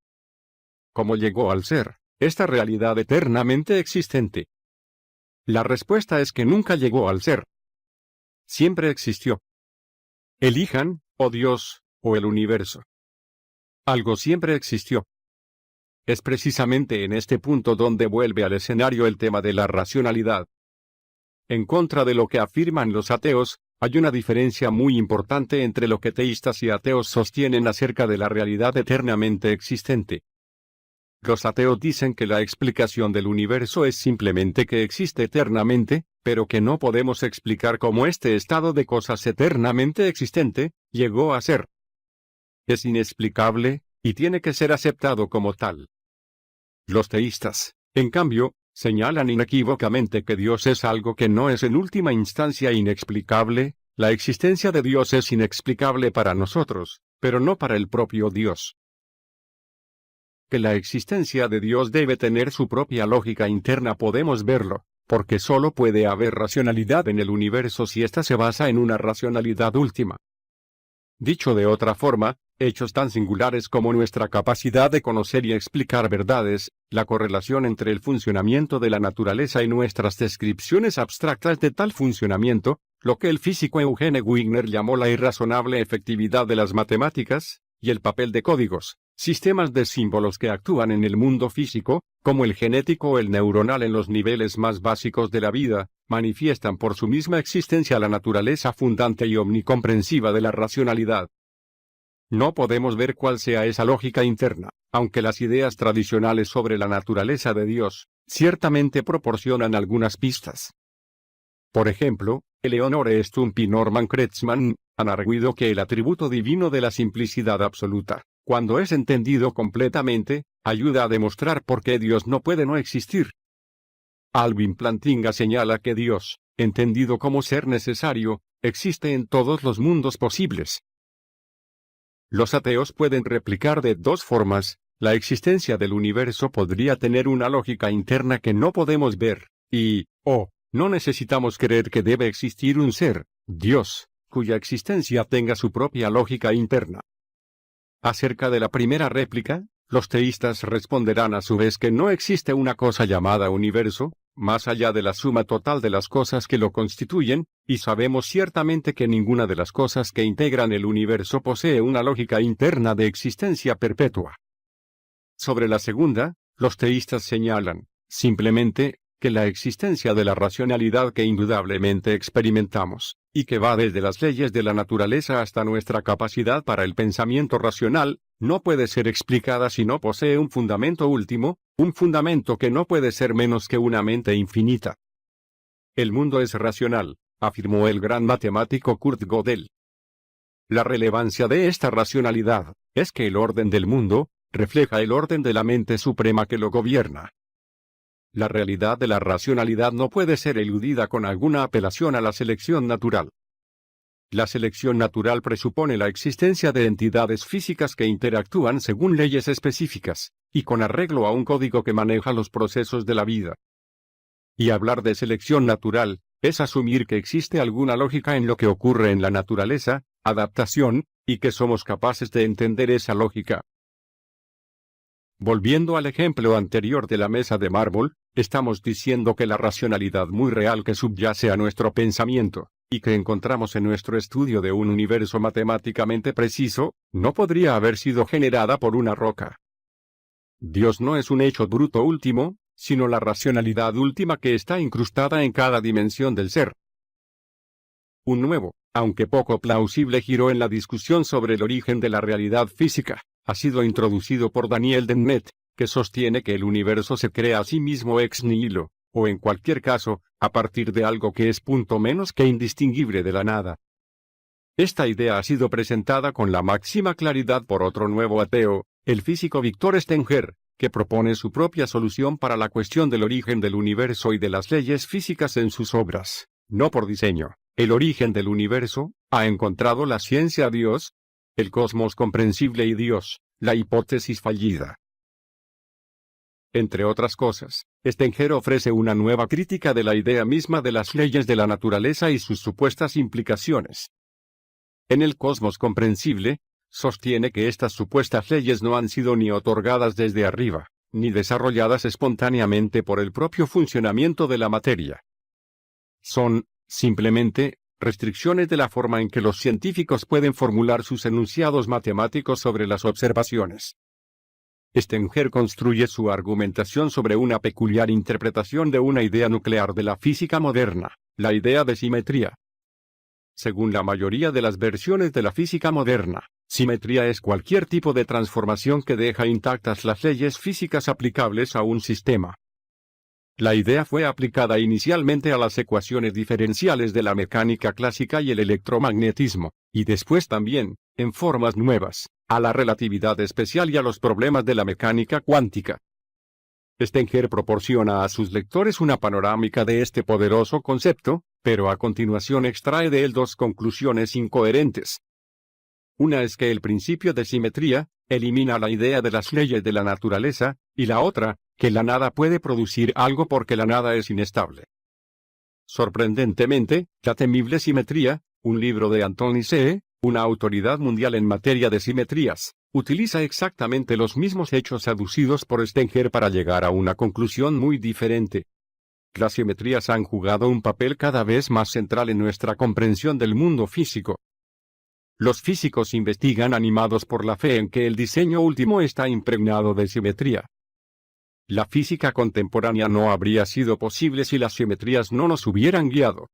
S1: ¿Cómo llegó al ser esta realidad eternamente existente? La respuesta es que nunca llegó al ser. Siempre existió. Elijan, o Dios, o el universo. Algo siempre existió. Es precisamente en este punto donde vuelve al escenario el tema de la racionalidad. En contra de lo que afirman los ateos, hay una diferencia muy importante entre lo que teístas y ateos sostienen acerca de la realidad eternamente existente. Los ateos dicen que la explicación del universo es simplemente que existe eternamente, pero que no podemos explicar cómo este estado de cosas eternamente existente llegó a ser. Es inexplicable, y tiene que ser aceptado como tal. Los teístas, en cambio, señalan inequívocamente que Dios es algo que no es en última instancia inexplicable. La existencia de Dios es inexplicable para nosotros, pero no para el propio Dios. Que la existencia de Dios debe tener su propia lógica interna podemos verlo, porque solo puede haber racionalidad en el universo si ésta se basa en una racionalidad última. Dicho de otra forma, hechos tan singulares como nuestra capacidad de conocer y explicar verdades, la correlación entre el funcionamiento de la naturaleza y nuestras descripciones abstractas de tal funcionamiento, lo que el físico Eugene Wigner llamó la irrazonable efectividad de las matemáticas, y el papel de códigos, sistemas de símbolos que actúan en el mundo físico, como el genético o el neuronal en los niveles más básicos de la vida, manifiestan por su misma existencia la naturaleza fundante y omnicomprensiva de la racionalidad. No podemos ver cuál sea esa lógica interna, aunque las ideas tradicionales sobre la naturaleza de Dios, ciertamente proporcionan algunas pistas. Por ejemplo, Eleonore Stump y Norman Kretschmann han arguido que el atributo divino de la simplicidad absoluta, cuando es entendido completamente, ayuda a demostrar por qué Dios no puede no existir. Alvin Plantinga señala que Dios, entendido como ser necesario, existe en todos los mundos posibles. Los ateos pueden replicar de dos formas: la existencia del universo podría tener una lógica interna que no podemos ver, y, no necesitamos creer que debe existir un ser, Dios, cuya existencia tenga su propia lógica interna. Acerca de la primera réplica, los teístas responderán a su vez que no existe una cosa llamada universo, más allá de la suma total de las cosas que lo constituyen, y sabemos ciertamente que ninguna de las cosas que integran el universo posee una lógica interna de existencia perpetua. Sobre la segunda, los teístas señalan, simplemente, que la existencia de la racionalidad que indudablemente experimentamos, y que va desde las leyes de la naturaleza hasta nuestra capacidad para el pensamiento racional, no puede ser explicada si no posee un fundamento último, un fundamento que no puede ser menos que una mente infinita. El mundo es racional, afirmó el gran matemático Kurt Gödel. La relevancia de esta racionalidad es que el orden del mundo refleja el orden de la mente suprema que lo gobierna. La realidad de la racionalidad no puede ser eludida con alguna apelación a la selección natural. La selección natural presupone la existencia de entidades físicas que interactúan según leyes específicas, y con arreglo a un código que maneja los procesos de la vida. Y hablar de selección natural es asumir que existe alguna lógica en lo que ocurre en la naturaleza, adaptación, y que somos capaces de entender esa lógica. Volviendo al ejemplo anterior de la mesa de mármol, estamos diciendo que la racionalidad muy real que subyace a nuestro pensamiento, y que encontramos en nuestro estudio de un universo matemáticamente preciso, no podría haber sido generada por una roca. Dios no es un hecho bruto último, sino la racionalidad última que está incrustada en cada dimensión del ser. Un nuevo, aunque poco plausible giro en la discusión sobre el origen de la realidad física ha sido introducido por Daniel Dennett, que sostiene que el universo se crea a sí mismo ex nihilo, o en cualquier caso, a partir de algo que es punto menos que indistinguible de la nada. Esta idea ha sido presentada con la máxima claridad por otro nuevo ateo, el físico Victor Stenger, que propone su propia solución para la cuestión del origen del universo y de las leyes físicas en sus obras. No por diseño, el origen del universo, ¿ha encontrado la ciencia Dios? El cosmos comprensible y Dios, la hipótesis fallida. Entre otras cosas, Stenger ofrece una nueva crítica de la idea misma de las leyes de la naturaleza y sus supuestas implicaciones. En el cosmos comprensible, sostiene que estas supuestas leyes no han sido ni otorgadas desde arriba, ni desarrolladas espontáneamente por el propio funcionamiento de la materia. Son, simplemente, restricciones de la forma en que los científicos pueden formular sus enunciados matemáticos sobre las observaciones. Stenger construye su argumentación sobre una peculiar interpretación de una idea nuclear de la física moderna, la idea de simetría. Según la mayoría de las versiones de la física moderna, simetría es cualquier tipo de transformación que deja intactas las leyes físicas aplicables a un sistema. La idea fue aplicada inicialmente a las ecuaciones diferenciales de la mecánica clásica y el electromagnetismo, y después también, en formas nuevas, a la relatividad especial y a los problemas de la mecánica cuántica. Stenger proporciona a sus lectores una panorámica de este poderoso concepto, pero a continuación extrae de él dos conclusiones incoherentes. Una es que el principio de simetría elimina la idea de las leyes de la naturaleza, y la otra, que la nada puede producir algo porque la nada es inestable. Sorprendentemente, la temible simetría, un libro de Anthony C., una autoridad mundial en materia de simetrías, utiliza exactamente los mismos hechos aducidos por Stenger para llegar a una conclusión muy diferente. Las simetrías han jugado un papel cada vez más central en nuestra comprensión del mundo físico. Los físicos investigan animados por la fe en que el diseño último está impregnado de simetría. La física contemporánea no habría sido posible si las simetrías no nos hubieran guiado.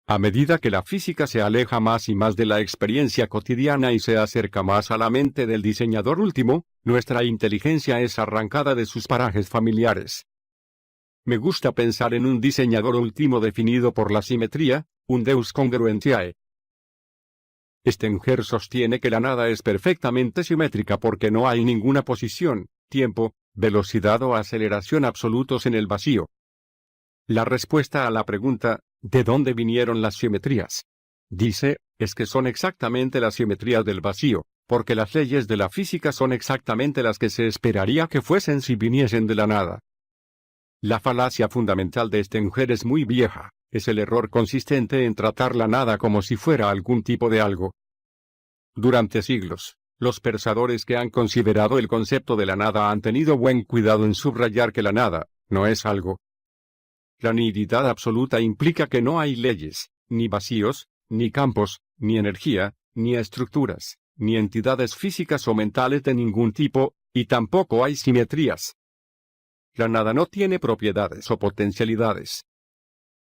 S1: A medida que la física se aleja más y más de la experiencia cotidiana y se acerca más a la mente del diseñador último, nuestra inteligencia es arrancada de sus parajes familiares. Me gusta pensar en un diseñador último definido por la simetría, un Deus congruentiae. Stenger sostiene que la nada es perfectamente simétrica porque no hay ninguna posición, tiempo, velocidad o aceleración absolutos en el vacío. La respuesta a la pregunta, ¿de dónde vinieron las simetrías? Dice, es que son exactamente las simetrías del vacío, porque las leyes de la física son exactamente las que se esperaría que fuesen si viniesen de la nada. La falacia fundamental de Stenger es muy vieja, es el error consistente en tratar la nada como si fuera algún tipo de algo. Durante siglos, los pensadores que han considerado el concepto de la nada han tenido buen cuidado en subrayar que la nada no es algo. La nihilidad absoluta implica que no hay leyes, ni vacíos, ni campos, ni energía, ni estructuras, ni entidades físicas o mentales de ningún tipo, y tampoco hay simetrías. La nada no tiene propiedades o potencialidades.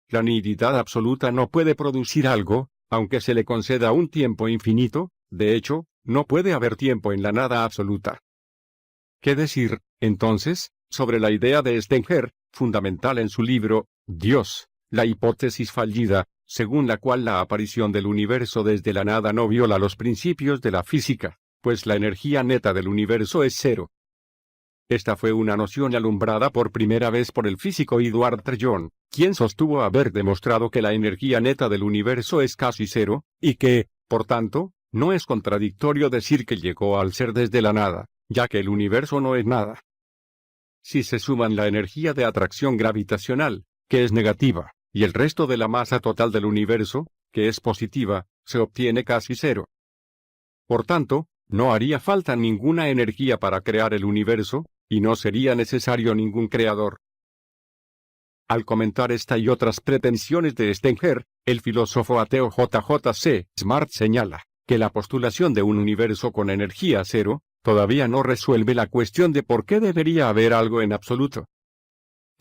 S1: La nihilidad absoluta no puede producir algo, aunque se le conceda un tiempo infinito, de hecho, no puede haber tiempo en la nada absoluta. ¿Qué decir, entonces, sobre la idea de Stenger, fundamental en su libro, Dios, la hipótesis fallida, según la cual la aparición del universo desde la nada no viola los principios de la física, pues la energía neta del universo es cero? Esta fue una noción alumbrada por primera vez por el físico Edward Trellon, quien sostuvo haber demostrado que la energía neta del universo es casi cero, y que, por tanto, no es contradictorio decir que llegó al ser desde la nada, ya que el universo no es nada. Si se suman la energía de atracción gravitacional, que es negativa, y el resto de la masa total del universo, que es positiva, se obtiene casi cero. Por tanto, no haría falta ninguna energía para crear el universo, y no sería necesario ningún creador. Al comentar esta y otras pretensiones de Stenger, el filósofo ateo J.J.C. Smart señala que la postulación de un universo con energía cero todavía no resuelve la cuestión de por qué debería haber algo en absoluto.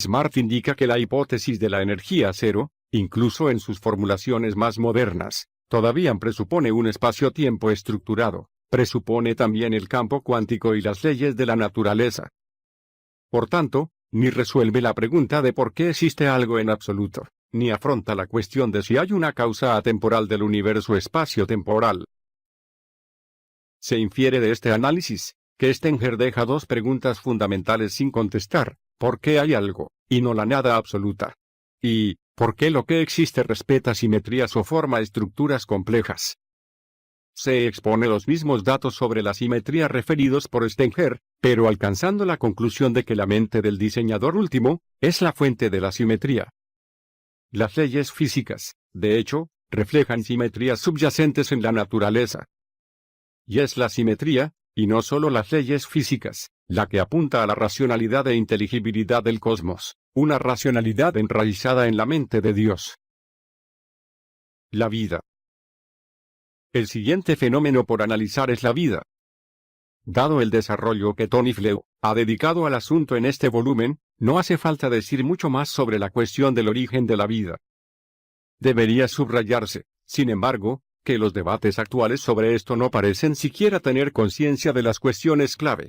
S1: Smart indica que la hipótesis de la energía cero, incluso en sus formulaciones más modernas, todavía presupone un espacio-tiempo estructurado, presupone también el campo cuántico y las leyes de la naturaleza. Por tanto, ni resuelve la pregunta de por qué existe algo en absoluto, ni afronta la cuestión de si hay una causa atemporal del universo espacio-temporal. Se infiere de este análisis, que Stenger deja dos preguntas fundamentales sin contestar: ¿por qué hay algo, y no la nada absoluta? Y, ¿por qué lo que existe respeta simetrías o forma estructuras complejas? Se expone los mismos datos sobre la simetría referidos por Stenger, pero alcanzando la conclusión de que la mente del diseñador último es la fuente de la simetría. Las leyes físicas, de hecho, reflejan simetrías subyacentes en la naturaleza. Y es la simetría, y no solo las leyes físicas, la que apunta a la racionalidad e inteligibilidad del cosmos, una racionalidad enraizada en la mente de Dios. La vida. El siguiente fenómeno por analizar es la vida. Dado el desarrollo que Tony Flew ha dedicado al asunto en este volumen, no hace falta decir mucho más sobre la cuestión del origen de la vida. Debería subrayarse, sin embargo, que los debates actuales sobre esto no parecen siquiera tener conciencia de las cuestiones clave.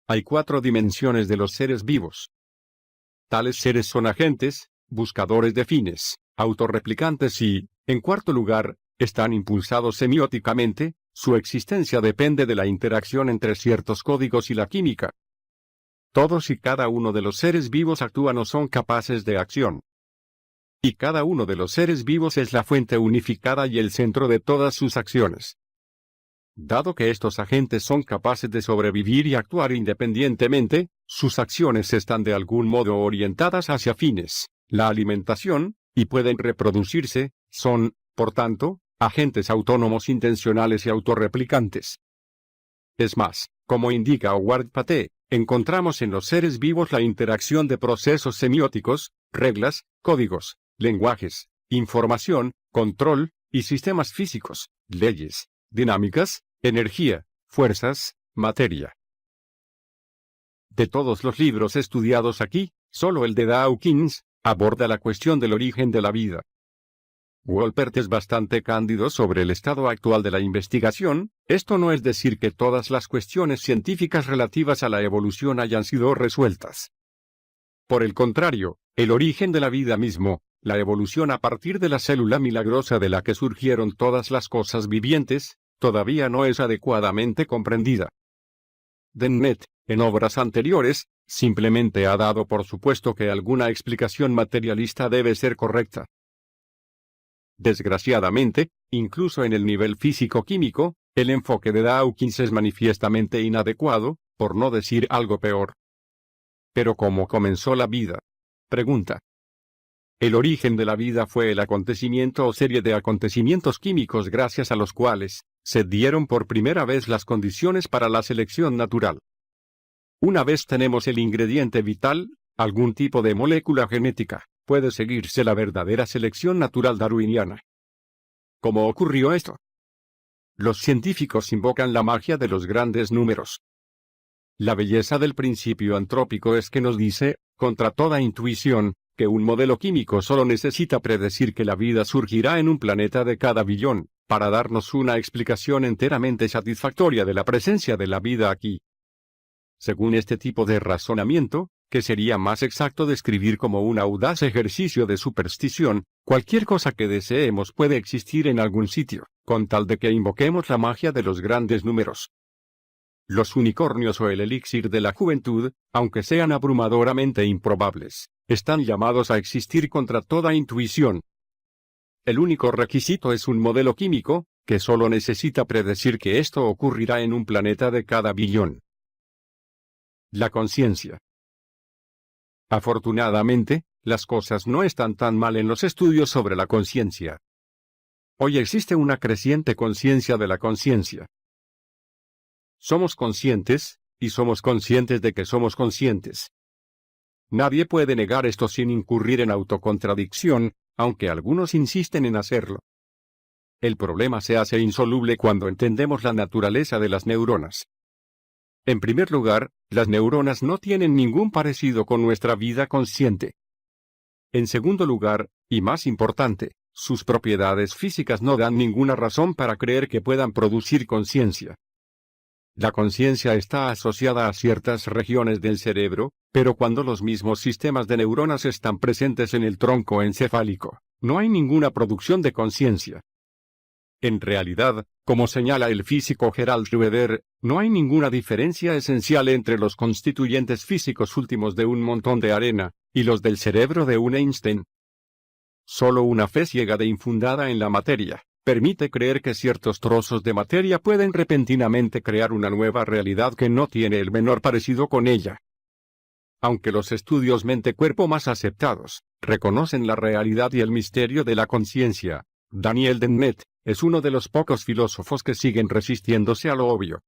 S1: Hay 4 dimensiones de los seres vivos. Tales seres son agentes, buscadores de fines, autorreplicantes y, en cuarto lugar, están impulsados semióticamente. Su existencia depende de la interacción entre ciertos códigos y la química. Todos y cada uno de los seres vivos actúan o son capaces de acción. Y cada uno de los seres vivos es la fuente unificada y el centro de todas sus acciones. Dado que estos agentes son capaces de sobrevivir y actuar independientemente, sus acciones están de algún modo orientadas hacia fines, la alimentación, y pueden reproducirse, son, por tanto, agentes autónomos intencionales y autorreplicantes. Es más, como indica Howard Pate, encontramos en los seres vivos la interacción de procesos semióticos, reglas, códigos, lenguajes, información, control, y sistemas físicos, leyes, dinámicas, energía, fuerzas, materia. De todos los libros estudiados aquí, solo el de Dawkins aborda la cuestión del origen de la vida. Wolpert es bastante cándido sobre el estado actual de la investigación. Esto no es decir que todas las cuestiones científicas relativas a la evolución hayan sido resueltas. Por el contrario, el origen de la vida mismo, la evolución a partir de la célula milagrosa de la que surgieron todas las cosas vivientes, todavía no es adecuadamente comprendida. Dennett, en obras anteriores, simplemente ha dado por supuesto que alguna explicación materialista debe ser correcta. Desgraciadamente, incluso en el nivel físico-químico, el enfoque de Dawkins es manifiestamente inadecuado, por no decir algo peor. ¿Pero cómo comenzó la vida? Pregunta. El origen de la vida fue el acontecimiento o serie de acontecimientos químicos gracias a los cuales se dieron por primera vez las condiciones para la selección natural. Una vez tenemos el ingrediente vital, algún tipo de molécula genética, puede seguirse la verdadera selección natural darwiniana. ¿Cómo ocurrió esto? Los científicos invocan la magia de los grandes números. La belleza del principio antrópico es que nos dice, contra toda intuición, que un modelo químico solo necesita predecir que la vida surgirá en un planeta de cada billón, para darnos una explicación enteramente satisfactoria de la presencia de la vida aquí. Según este tipo de razonamiento, que sería más exacto describir como un audaz ejercicio de superstición, cualquier cosa que deseemos puede existir en algún sitio, con tal de que invoquemos la magia de los grandes números. Los unicornios o el elixir de la juventud, aunque sean abrumadoramente improbables, están llamados a existir contra toda intuición. El único requisito es un modelo químico, que solo necesita predecir que esto ocurrirá en un planeta de cada billón. La conciencia. Afortunadamente, las cosas no están tan mal en los estudios sobre la conciencia. Hoy existe una creciente conciencia de la conciencia. Somos conscientes, y somos conscientes de que somos conscientes. Nadie puede negar esto sin incurrir en autocontradicción, aunque algunos insisten en hacerlo. El problema se hace insoluble cuando entendemos la naturaleza de las neuronas. En primer lugar, las neuronas no tienen ningún parecido con nuestra vida consciente. En segundo lugar, y más importante, sus propiedades físicas no dan ninguna razón para creer que puedan producir conciencia. La conciencia está asociada a ciertas regiones del cerebro, pero cuando los mismos sistemas de neuronas están presentes en el tronco encefálico, no hay ninguna producción de conciencia. En realidad, como señala el físico Gerald Schroeder, no hay ninguna diferencia esencial entre los constituyentes físicos últimos de un montón de arena, y los del cerebro de un Einstein. Solo una fe ciega e infundada en la materia permite creer que ciertos trozos de materia pueden repentinamente crear una nueva realidad que no tiene el menor parecido con ella. Aunque los estudios mente-cuerpo más aceptados reconocen la realidad y el misterio de la conciencia, Daniel Dennett es uno de los pocos filósofos que siguen resistiéndose a lo obvio.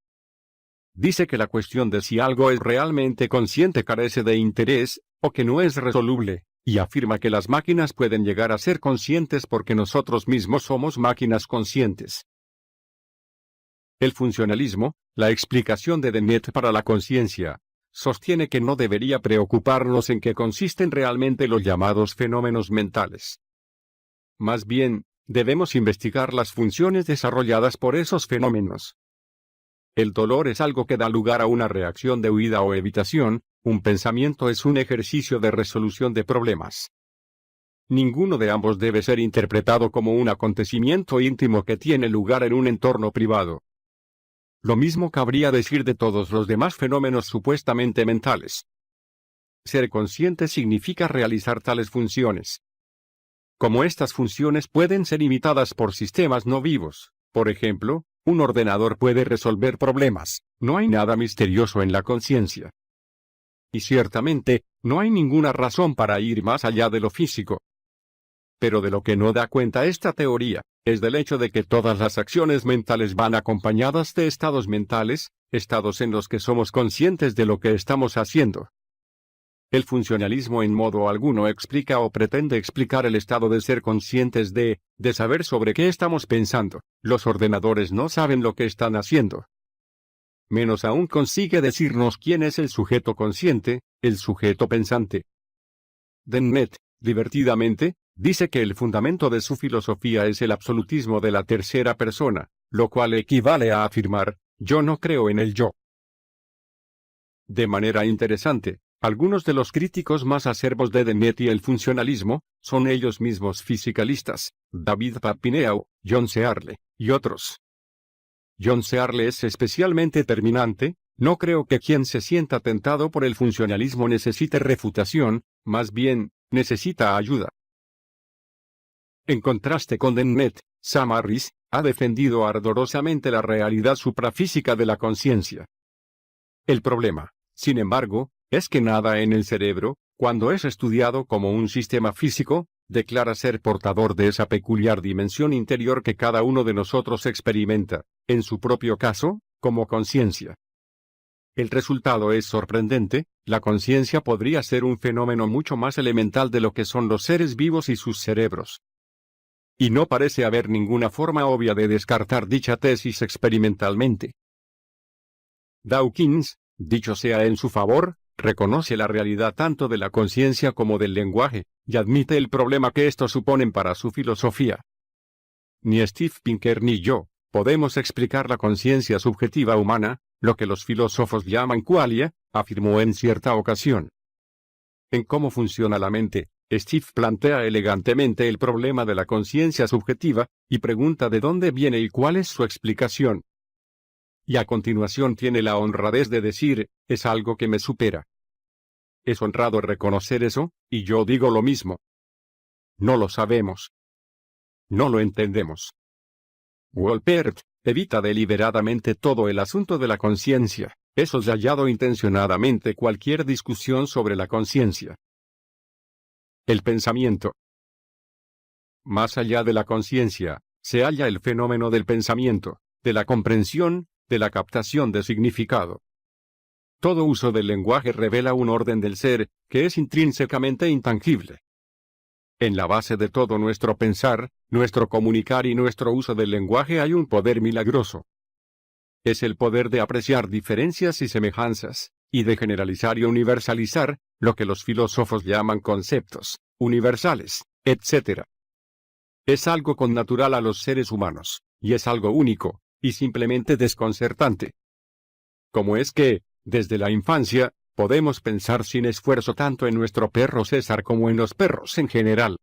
S1: Dice que la cuestión de si algo es realmente consciente carece de interés, o que no es resoluble, y afirma que las máquinas pueden llegar a ser conscientes porque nosotros mismos somos máquinas conscientes. El funcionalismo, la explicación de Dennett para la conciencia, sostiene que no debería preocuparnos en qué consisten realmente los llamados fenómenos mentales. Más bien, debemos investigar las funciones desarrolladas por esos fenómenos. El dolor es algo que da lugar a una reacción de huida o evitación, un pensamiento es un ejercicio de resolución de problemas. Ninguno de ambos debe ser interpretado como un acontecimiento íntimo que tiene lugar en un entorno privado. Lo mismo cabría decir de todos los demás fenómenos supuestamente mentales. Ser consciente significa realizar tales funciones. Como estas funciones pueden ser imitadas por sistemas no vivos, por ejemplo, Un ordenador puede resolver problemas, no hay nada misterioso en la conciencia. Y ciertamente, no hay ninguna razón para ir más allá de lo físico. Pero de lo que no da cuenta esta teoría, es del hecho de que todas las acciones mentales van acompañadas de estados mentales, estados en los que somos conscientes de lo que estamos haciendo. El funcionalismo en modo alguno explica o pretende explicar el estado de ser conscientes de saber sobre qué estamos pensando. Los ordenadores no saben lo que están haciendo. Menos aún consigue decirnos quién es el sujeto consciente, el sujeto pensante. Dennett, divertidamente, dice que el fundamento de su filosofía es el absolutismo de la tercera persona, lo cual equivale a afirmar, yo no creo en el yo. De manera interesante, algunos de los críticos más acerbos de Dennett y el funcionalismo, son ellos mismos fisicalistas, David Papineau, John Searle, y otros. John Searle es especialmente terminante, no creo que quien se sienta tentado por el funcionalismo necesite refutación, más bien, necesita ayuda. En contraste con Dennett, Sam Harris, ha defendido ardorosamente la realidad suprafísica de la conciencia. El problema, sin embargo, es que nada en el cerebro, cuando es estudiado como un sistema físico, declara ser portador de esa peculiar dimensión interior que cada uno de nosotros experimenta, en su propio caso, como conciencia. El resultado es sorprendente, la conciencia podría ser un fenómeno mucho más elemental de lo que son los seres vivos y sus cerebros. Y no parece haber ninguna forma obvia de descartar dicha tesis experimentalmente. Dawkins, dicho sea en su favor, reconoce la realidad tanto de la conciencia como del lenguaje, y admite el problema que estos suponen para su filosofía. Ni Steve Pinker ni yo podemos explicar la conciencia subjetiva humana, lo que los filósofos llaman qualia, afirmó en cierta ocasión. En cómo funciona la mente, Steve plantea elegantemente el problema de la conciencia subjetiva, y pregunta de dónde viene y cuál es su explicación. Y a continuación tiene la honradez de decir, es algo que me supera. Es honrado reconocer eso, y yo digo lo mismo. No lo sabemos. No lo entendemos. Wolpert evita deliberadamente todo el asunto de la conciencia, es soslayado intencionadamente cualquier discusión sobre la conciencia. El pensamiento. Más allá de la conciencia, se halla el fenómeno del pensamiento, de la comprensión, de la captación de significado. Todo uso del lenguaje revela un orden del ser, que es intrínsecamente intangible. En la base de todo nuestro pensar, nuestro comunicar y nuestro uso del lenguaje hay un poder milagroso. Es el poder de apreciar diferencias y semejanzas, y de generalizar y universalizar, lo que los filósofos llaman conceptos, universales, etc. Es algo connatural a los seres humanos, y es algo único, y simplemente desconcertante. Como es que, desde la infancia, podemos pensar sin esfuerzo tanto en nuestro perro César como en los perros en general.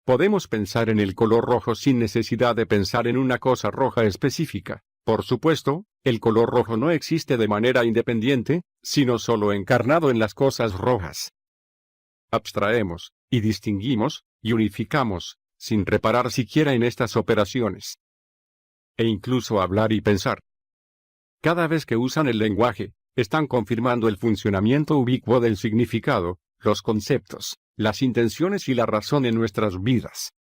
S1: Podemos pensar en el color rojo sin necesidad de pensar en una cosa roja específica. Por supuesto, el color rojo no existe de manera independiente, sino solo encarnado en las cosas rojas. Abstraemos, y distinguimos, y unificamos, sin reparar siquiera en estas operaciones. E incluso hablar y pensar. Cada vez que usan el lenguaje, están confirmando el funcionamiento ubicuo del significado, los conceptos, las intenciones y la razón en nuestras vidas.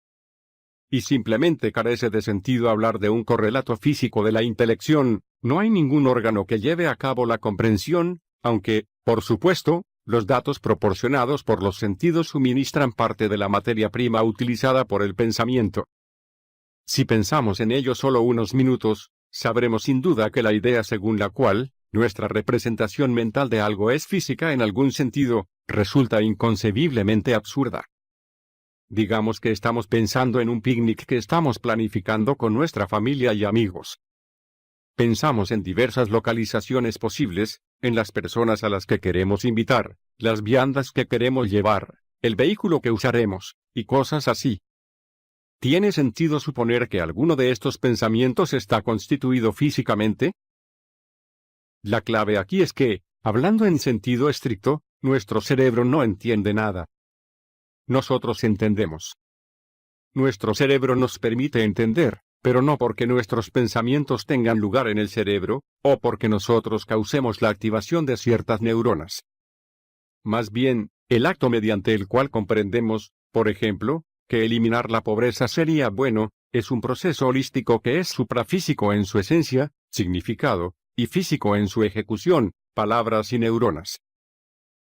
S1: Y simplemente carece de sentido hablar de un correlato físico de la intelección, no hay ningún órgano que lleve a cabo la comprensión, aunque, por supuesto, los datos proporcionados por los sentidos suministran parte de la materia prima utilizada por el pensamiento. Si pensamos en ello solo unos minutos, sabremos sin duda que la idea según la cual, nuestra representación mental de algo es física en algún sentido, resulta inconcebiblemente absurda. Digamos que estamos pensando en un picnic que estamos planificando con nuestra familia y amigos. Pensamos en diversas localizaciones posibles, en las personas a las que queremos invitar, las viandas que queremos llevar, el vehículo que usaremos, y cosas así. ¿Tiene sentido suponer que alguno de estos pensamientos está constituido físicamente? La clave aquí es que, hablando en sentido estricto, nuestro cerebro no entiende nada. Nosotros entendemos. Nuestro cerebro nos permite entender, pero no porque nuestros pensamientos tengan lugar en el cerebro, o porque nosotros causemos la activación de ciertas neuronas. Más bien, el acto mediante el cual comprendemos, por ejemplo, que eliminar la pobreza sería bueno, es un proceso holístico que es suprafísico en su esencia, significado, y físico en su ejecución, palabras y neuronas.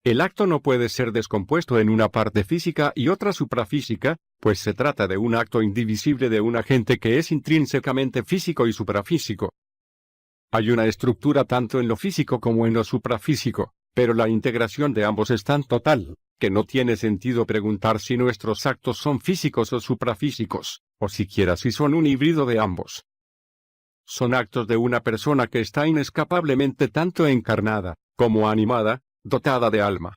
S1: El acto no puede ser descompuesto en una parte física y otra suprafísica, pues se trata de un acto indivisible de un agente que es intrínsecamente físico y suprafísico. Hay una estructura tanto en lo físico como en lo suprafísico, pero la integración de ambos es tan total, que no tiene sentido preguntar si nuestros actos son físicos o suprafísicos, o siquiera si son un híbrido de ambos. Son actos de una persona que está inescapablemente tanto encarnada, como animada, dotada de alma.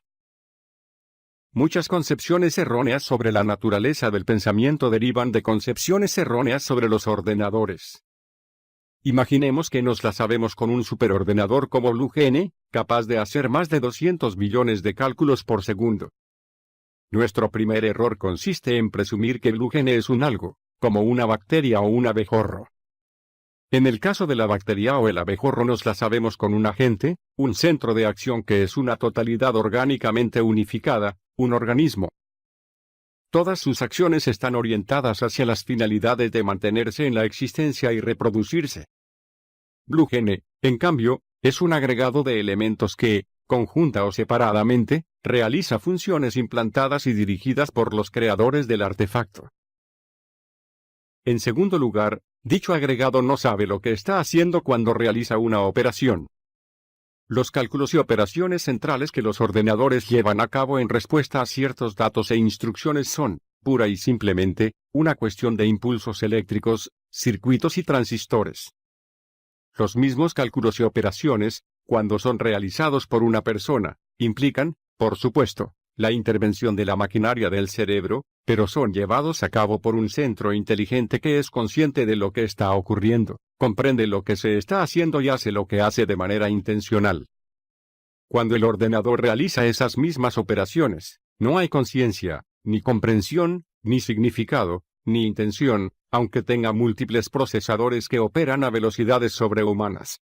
S1: Muchas concepciones erróneas sobre la naturaleza del pensamiento derivan de concepciones erróneas sobre los ordenadores. Imaginemos que nos la sabemos con un superordenador como BlueGene, capaz de hacer más de 200 billones de cálculos por segundo. Nuestro primer error consiste en presumir que BlueGene es un algo, como una bacteria o un abejorro. En el caso de la bacteria o el abejorro nos la sabemos con un agente, un centro de acción que es una totalidad orgánicamente unificada, un organismo. Todas sus acciones están orientadas hacia las finalidades de mantenerse en la existencia y reproducirse. BlueGene, en cambio, es un agregado de elementos que, conjunta o separadamente, realiza funciones implantadas y dirigidas por los creadores del artefacto. En segundo lugar, dicho agregado no sabe lo que está haciendo cuando realiza una operación. Los cálculos y operaciones centrales que los ordenadores llevan a cabo en respuesta a ciertos datos e instrucciones son, pura y simplemente, una cuestión de impulsos eléctricos, circuitos y transistores. Los mismos cálculos y operaciones, cuando son realizados por una persona, implican, por supuesto, la intervención de la maquinaria del cerebro, pero son llevados a cabo por un centro inteligente que es consciente de lo que está ocurriendo, comprende lo que se está haciendo y hace lo que hace de manera intencional. Cuando el ordenador realiza esas mismas operaciones, no hay conciencia, ni comprensión, ni significado, ni intención, aunque tenga múltiples procesadores que operan a velocidades sobrehumanas.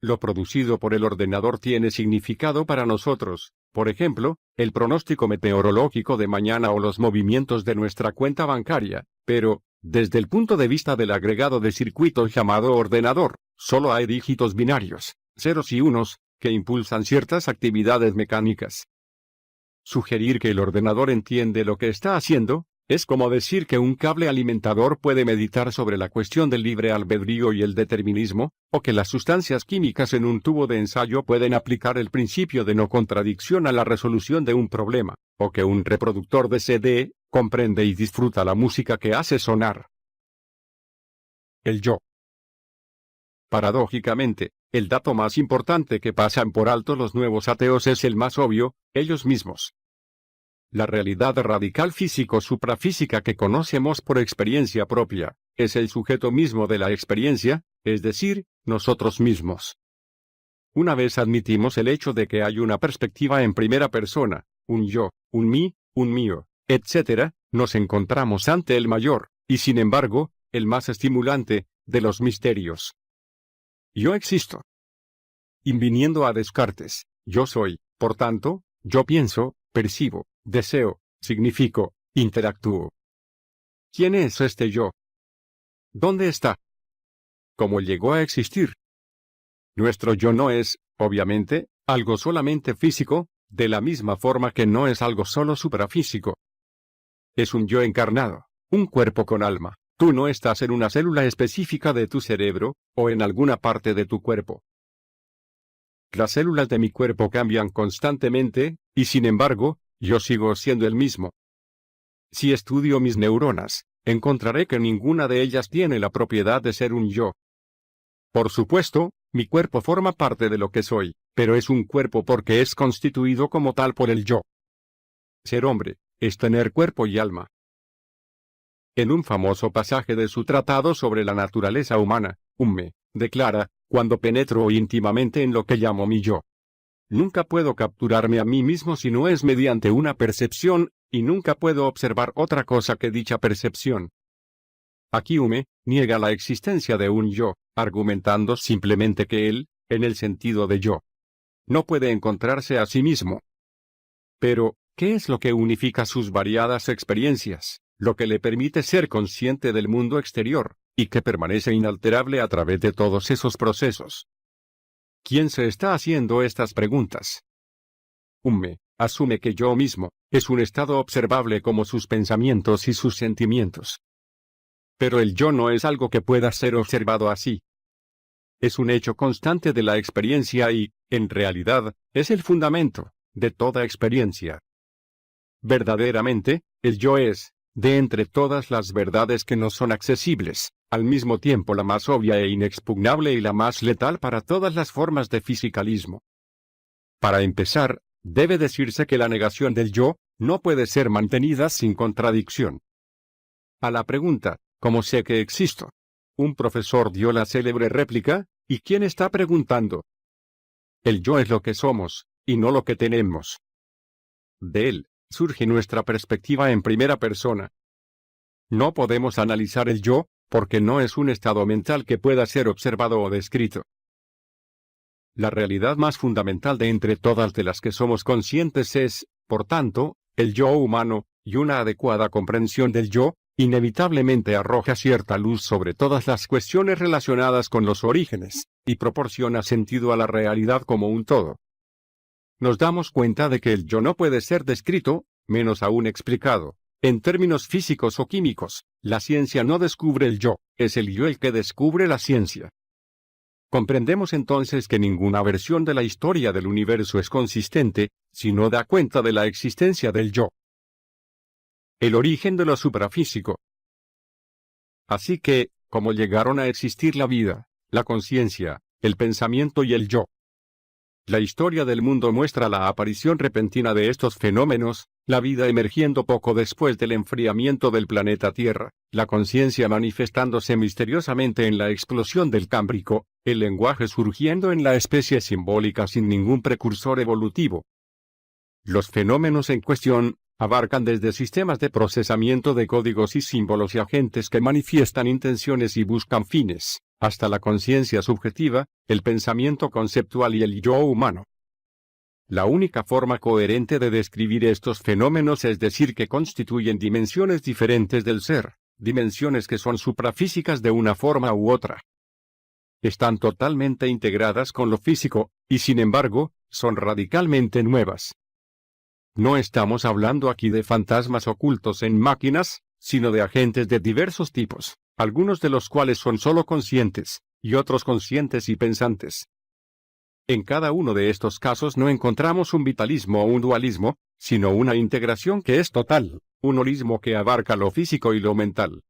S1: Lo producido por el ordenador tiene significado para nosotros, por ejemplo, el pronóstico meteorológico de mañana o los movimientos de nuestra cuenta bancaria, pero, desde el punto de vista del agregado de circuitos llamado ordenador, solo hay dígitos binarios, ceros y unos, que impulsan ciertas actividades mecánicas. Sugerir que el ordenador entiende lo que está haciendo, es como decir que un cable alimentador puede meditar sobre la cuestión del libre albedrío y el determinismo, o que las sustancias químicas en un tubo de ensayo pueden aplicar el principio de no contradicción a la resolución de un problema, o que un reproductor de CD comprende y disfruta la música que hace sonar. El yo. Paradójicamente, el dato más importante que pasan por alto los nuevos ateos es el más obvio, ellos mismos. La realidad radical físico-suprafísica que conocemos por experiencia propia, es el sujeto mismo de la experiencia, es decir, nosotros mismos. Una vez admitimos el hecho de que hay una perspectiva en primera persona, un yo, un mí, un mío, etc., nos encontramos ante el mayor, y sin embargo, el más estimulante, de los misterios. Yo existo. Inviniendo a Descartes, yo soy, por tanto, yo pienso, percibo, deseo, significo, interactúo. ¿Quién es este yo? ¿Dónde está? ¿Cómo llegó a existir? Nuestro yo no es, obviamente, algo solamente físico, de la misma forma que no es algo solo suprafísico. Es un yo encarnado, un cuerpo con alma. Tú no estás en una célula específica de tu cerebro, o en alguna parte de tu cuerpo. Las células de mi cuerpo cambian constantemente, y sin embargo, yo sigo siendo el mismo. Si estudio mis neuronas, encontraré que ninguna de ellas tiene la propiedad de ser un yo. Por supuesto, mi cuerpo forma parte de lo que soy, pero es un cuerpo porque es constituido como tal por el yo. Ser hombre, es tener cuerpo y alma. En un famoso pasaje de su tratado sobre la naturaleza humana, Hume declara, cuando penetro íntimamente en lo que llamo mi yo. Nunca puedo capturarme a mí mismo si no es mediante una percepción, y nunca puedo observar otra cosa que dicha percepción. Aquí Hume niega la existencia de un yo, argumentando simplemente que él, en el sentido de yo, no puede encontrarse a sí mismo. Pero, ¿qué es lo que unifica sus variadas experiencias, lo que le permite ser consciente del mundo exterior, y que permanece inalterable a través de todos esos procesos? ¿Quién se está haciendo estas preguntas? Hume asume que yo mismo es un estado observable como sus pensamientos y sus sentimientos. Pero el yo no es algo que pueda ser observado así. Es un hecho constante de la experiencia y, en realidad, es el fundamento de toda experiencia. Verdaderamente, el yo es, de entre todas las verdades que nos son accesibles, al mismo tiempo la más obvia e inexpugnable y la más letal para todas las formas de fisicalismo. Para empezar, debe decirse que la negación del yo no puede ser mantenida sin contradicción. A la pregunta, ¿cómo sé que existo?, un profesor dio la célebre réplica, ¿y quién está preguntando? El yo es lo que somos, y no lo que tenemos. De él surge nuestra perspectiva en primera persona. No podemos analizar el yo, porque no es un estado mental que pueda ser observado o descrito. La realidad más fundamental de entre todas de las que somos conscientes es, por tanto, el yo humano, y una adecuada comprensión del yo, inevitablemente arroja cierta luz sobre todas las cuestiones relacionadas con los orígenes, y proporciona sentido a la realidad como un todo. Nos damos cuenta de que el yo no puede ser descrito, menos aún explicado, en términos físicos o químicos. La ciencia no descubre el yo, es el yo el que descubre la ciencia. Comprendemos entonces que ninguna versión de la historia del universo es consistente, si no da cuenta de la existencia del yo. El origen de lo suprafísico. Así que, ¿cómo llegaron a existir la vida, la conciencia, el pensamiento y el yo? La historia del mundo muestra la aparición repentina de estos fenómenos, la vida emergiendo poco después del enfriamiento del planeta Tierra, la conciencia manifestándose misteriosamente en la explosión del Cámbrico, el lenguaje surgiendo en la especie simbólica sin ningún precursor evolutivo. Los fenómenos en cuestión abarcan desde sistemas de procesamiento de códigos y símbolos y agentes que manifiestan intenciones y buscan fines, hasta la conciencia subjetiva, el pensamiento conceptual y el yo humano. La única forma coherente de describir estos fenómenos es decir que constituyen dimensiones diferentes del ser, dimensiones que son suprafísicas de una forma u otra. Están totalmente integradas con lo físico, y sin embargo, son radicalmente nuevas. No estamos hablando aquí de fantasmas ocultos en máquinas, sino de agentes de diversos tipos, algunos de los cuales son solo conscientes, y otros conscientes y pensantes. En cada uno de estos casos no encontramos un vitalismo o un dualismo, sino una integración que es total, un holismo que abarca lo físico y lo mental.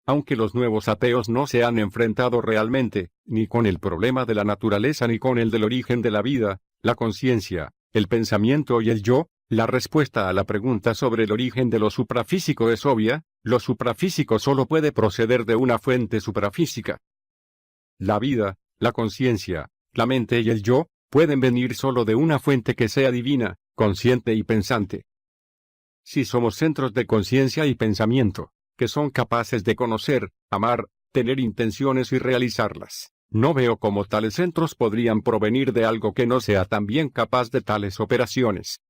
S1: Aunque los nuevos ateos no se han enfrentado realmente, ni con el problema de la naturaleza ni con el del origen de la vida, la conciencia, el pensamiento y el yo, la respuesta a la pregunta sobre el origen de lo suprafísico es obvia: lo suprafísico solo puede proceder de una fuente suprafísica. La vida, la conciencia, la mente y el yo, pueden venir solo de una fuente que sea divina, consciente y pensante. Si somos centros de conciencia y pensamiento, que son capaces de conocer, amar, tener intenciones y realizarlas, no veo cómo tales centros podrían provenir de algo que no sea también capaz de tales operaciones.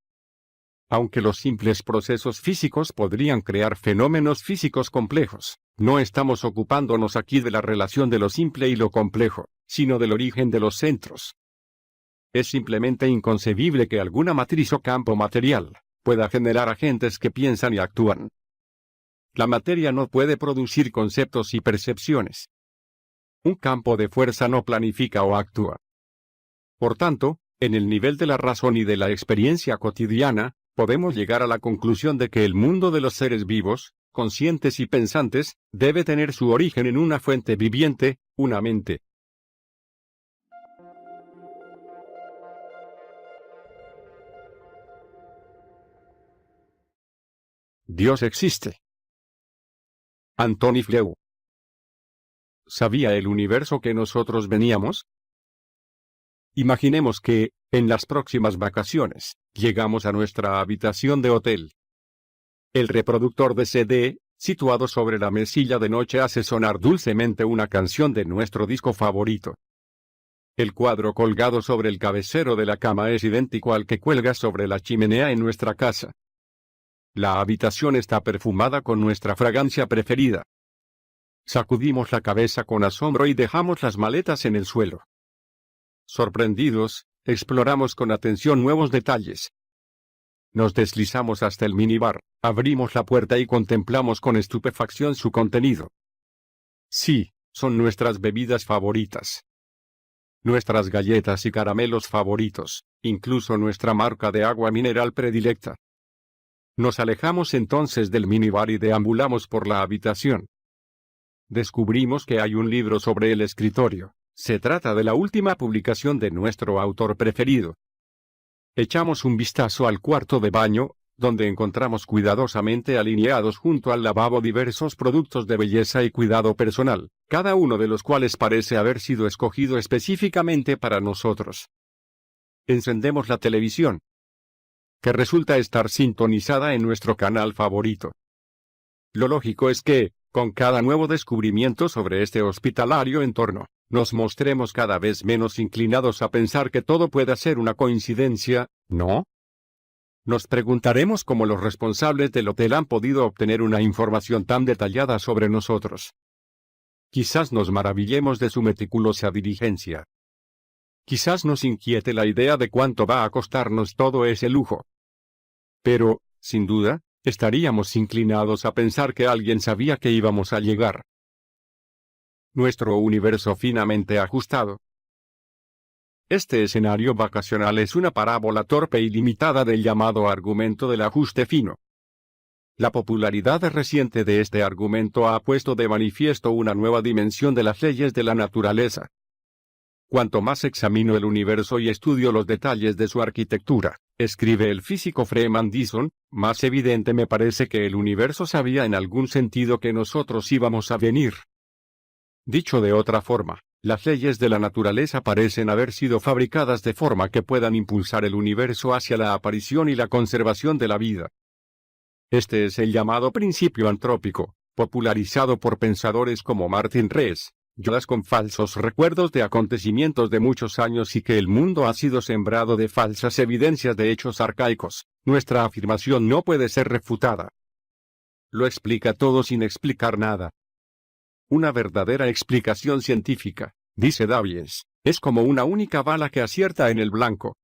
S1: Aunque los simples procesos físicos podrían crear fenómenos físicos complejos, no estamos ocupándonos aquí de la relación de lo simple y lo complejo, sino del origen de los centros. Es simplemente inconcebible que alguna matriz o campo material pueda generar agentes que piensan y actúan. La materia no puede producir conceptos y percepciones. Un campo de fuerza no planifica o actúa. Por tanto, en el nivel de la razón y de la experiencia cotidiana, podemos llegar a la conclusión de que el mundo de los seres vivos, conscientes y pensantes, debe tener su origen en una fuente viviente, una mente. Dios existe. Antoni Flew. ¿Sabía el universo que nosotros veníamos? Imaginemos que, en las próximas vacaciones, llegamos a nuestra habitación de hotel. El reproductor de CD situado sobre la mesilla de noche, hace sonar dulcemente una canción de nuestro disco favorito. El cuadro colgado sobre el cabecero de la cama es idéntico al que cuelga sobre la chimenea en nuestra casa. La habitación está perfumada con nuestra fragancia preferida. Sacudimos la cabeza con asombro y dejamos las maletas en el suelo. Sorprendidos, exploramos con atención nuevos detalles. Nos deslizamos hasta el minibar, abrimos la puerta y contemplamos con estupefacción su contenido. Sí, son nuestras bebidas favoritas. Nuestras galletas y caramelos favoritos, incluso nuestra marca de agua mineral predilecta. Nos alejamos entonces del minibar y deambulamos por la habitación. Descubrimos que hay un libro sobre el escritorio. Se trata de la última publicación de nuestro autor preferido. Echamos un vistazo al cuarto de baño, donde encontramos cuidadosamente alineados junto al lavabo diversos productos de belleza y cuidado personal, cada uno de los cuales parece haber sido escogido específicamente para nosotros. Encendemos la televisión, que resulta estar sintonizada en nuestro canal favorito. Lo lógico es que, con cada nuevo descubrimiento sobre este hospitalario entorno, nos mostremos cada vez menos inclinados a pensar que todo pueda ser una coincidencia, ¿no? Nos preguntaremos cómo los responsables del hotel han podido obtener una información tan detallada sobre nosotros. Quizás nos maravillemos de su meticulosa diligencia. Quizás nos inquiete la idea de cuánto va a costarnos todo ese lujo. Pero, sin duda, estaríamos inclinados a pensar que alguien sabía que íbamos a llegar. Nuestro universo finamente ajustado. Este escenario vacacional es una parábola torpe y limitada del llamado argumento del ajuste fino. La popularidad reciente de este argumento ha puesto de manifiesto una nueva dimensión de las leyes de la naturaleza. Cuanto más examino el universo y estudio los detalles de su arquitectura, escribe el físico Freeman Dyson, más evidente me parece que el universo sabía en algún sentido que nosotros íbamos a venir. Dicho de otra forma, las leyes de la naturaleza parecen haber sido fabricadas de forma que puedan impulsar el universo hacia la aparición y la conservación de la vida. Este es el llamado principio antrópico, popularizado por pensadores como Martin Rees, Jonas con falsos recuerdos de acontecimientos de muchos años y que el mundo ha sido sembrado de falsas evidencias de hechos arcaicos. Nuestra afirmación no puede ser refutada. Lo explica todo sin explicar nada. Una verdadera explicación científica, dice Davies, es como una única bala que acierta en el blanco.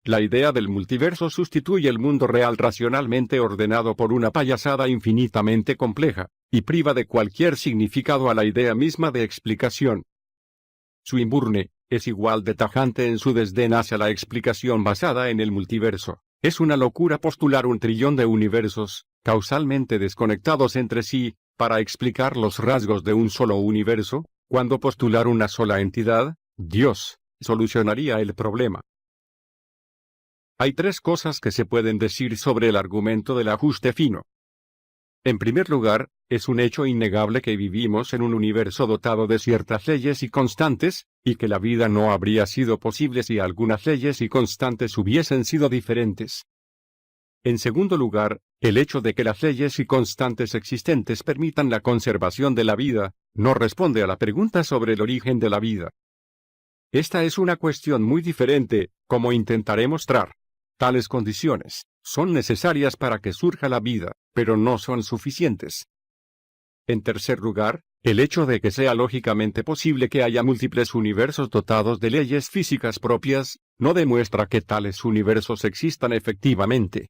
S1: La idea del multiverso sustituye el mundo real racionalmente ordenado por una payasada infinitamente compleja, y priva de cualquier significado a la idea misma de explicación. Swinburne es igual de tajante en su desdén hacia la explicación basada en el multiverso. Es una locura postular un trillón de universos, causalmente desconectados entre sí, para explicar los rasgos de un solo universo, cuando postular una sola entidad, Dios, solucionaría el problema. Hay tres cosas que se pueden decir sobre el argumento del ajuste fino. En primer lugar, es un hecho innegable que vivimos en un universo dotado de ciertas leyes y constantes, y que la vida no habría sido posible si algunas leyes y constantes hubiesen sido diferentes. En segundo lugar, el hecho de que las leyes y constantes existentes permitan la conservación de la vida, no responde a la pregunta sobre el origen de la vida. Esta es una cuestión muy diferente, como intentaré mostrar. Tales condiciones son necesarias para que surja la vida, pero no son suficientes. En tercer lugar, el hecho de que sea lógicamente posible que haya múltiples universos dotados de leyes físicas propias, no demuestra que tales universos existan efectivamente.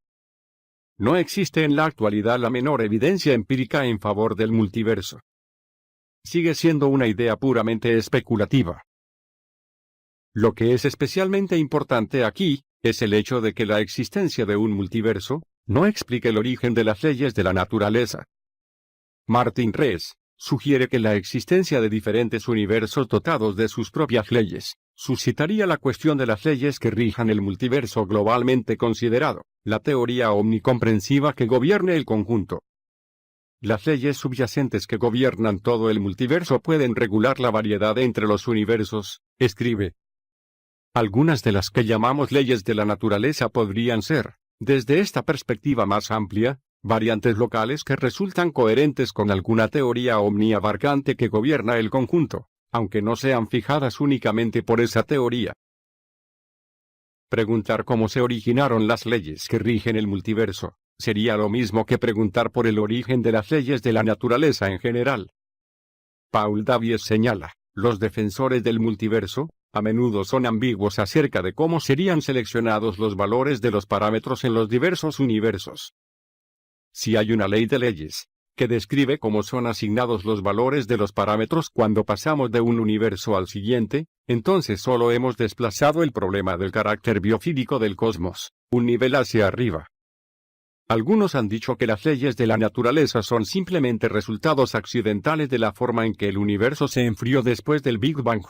S1: No existe en la actualidad la menor evidencia empírica en favor del multiverso. Sigue siendo una idea puramente especulativa. Lo que es especialmente importante aquí, es el hecho de que la existencia de un multiverso, no explica el origen de las leyes de la naturaleza. Martin Rees sugiere que la existencia de diferentes universos dotados de sus propias leyes, suscitaría la cuestión de las leyes que rijan el multiverso globalmente considerado, la teoría omnicomprensiva que gobierne el conjunto. Las leyes subyacentes que gobiernan todo el multiverso pueden regular la variedad entre los universos, escribe. Algunas de las que llamamos leyes de la naturaleza podrían ser, desde esta perspectiva más amplia, variantes locales que resultan coherentes con alguna teoría omniabarcante que gobierna el conjunto, aunque no sean fijadas únicamente por esa teoría. Preguntar cómo se originaron las leyes que rigen el multiverso, sería lo mismo que preguntar por el origen de las leyes de la naturaleza en general. Paul Davies señala, los defensores del multiverso, a menudo son ambiguos acerca de cómo serían seleccionados los valores de los parámetros en los diversos universos. Si hay una ley de leyes, que describe cómo son asignados los valores de los parámetros cuando pasamos de un universo al siguiente, entonces solo hemos desplazado el problema del carácter biofísico del cosmos, un nivel hacia arriba. Algunos han dicho que las leyes de la naturaleza son simplemente resultados accidentales de la forma en que el universo se enfrió después del Big Bang.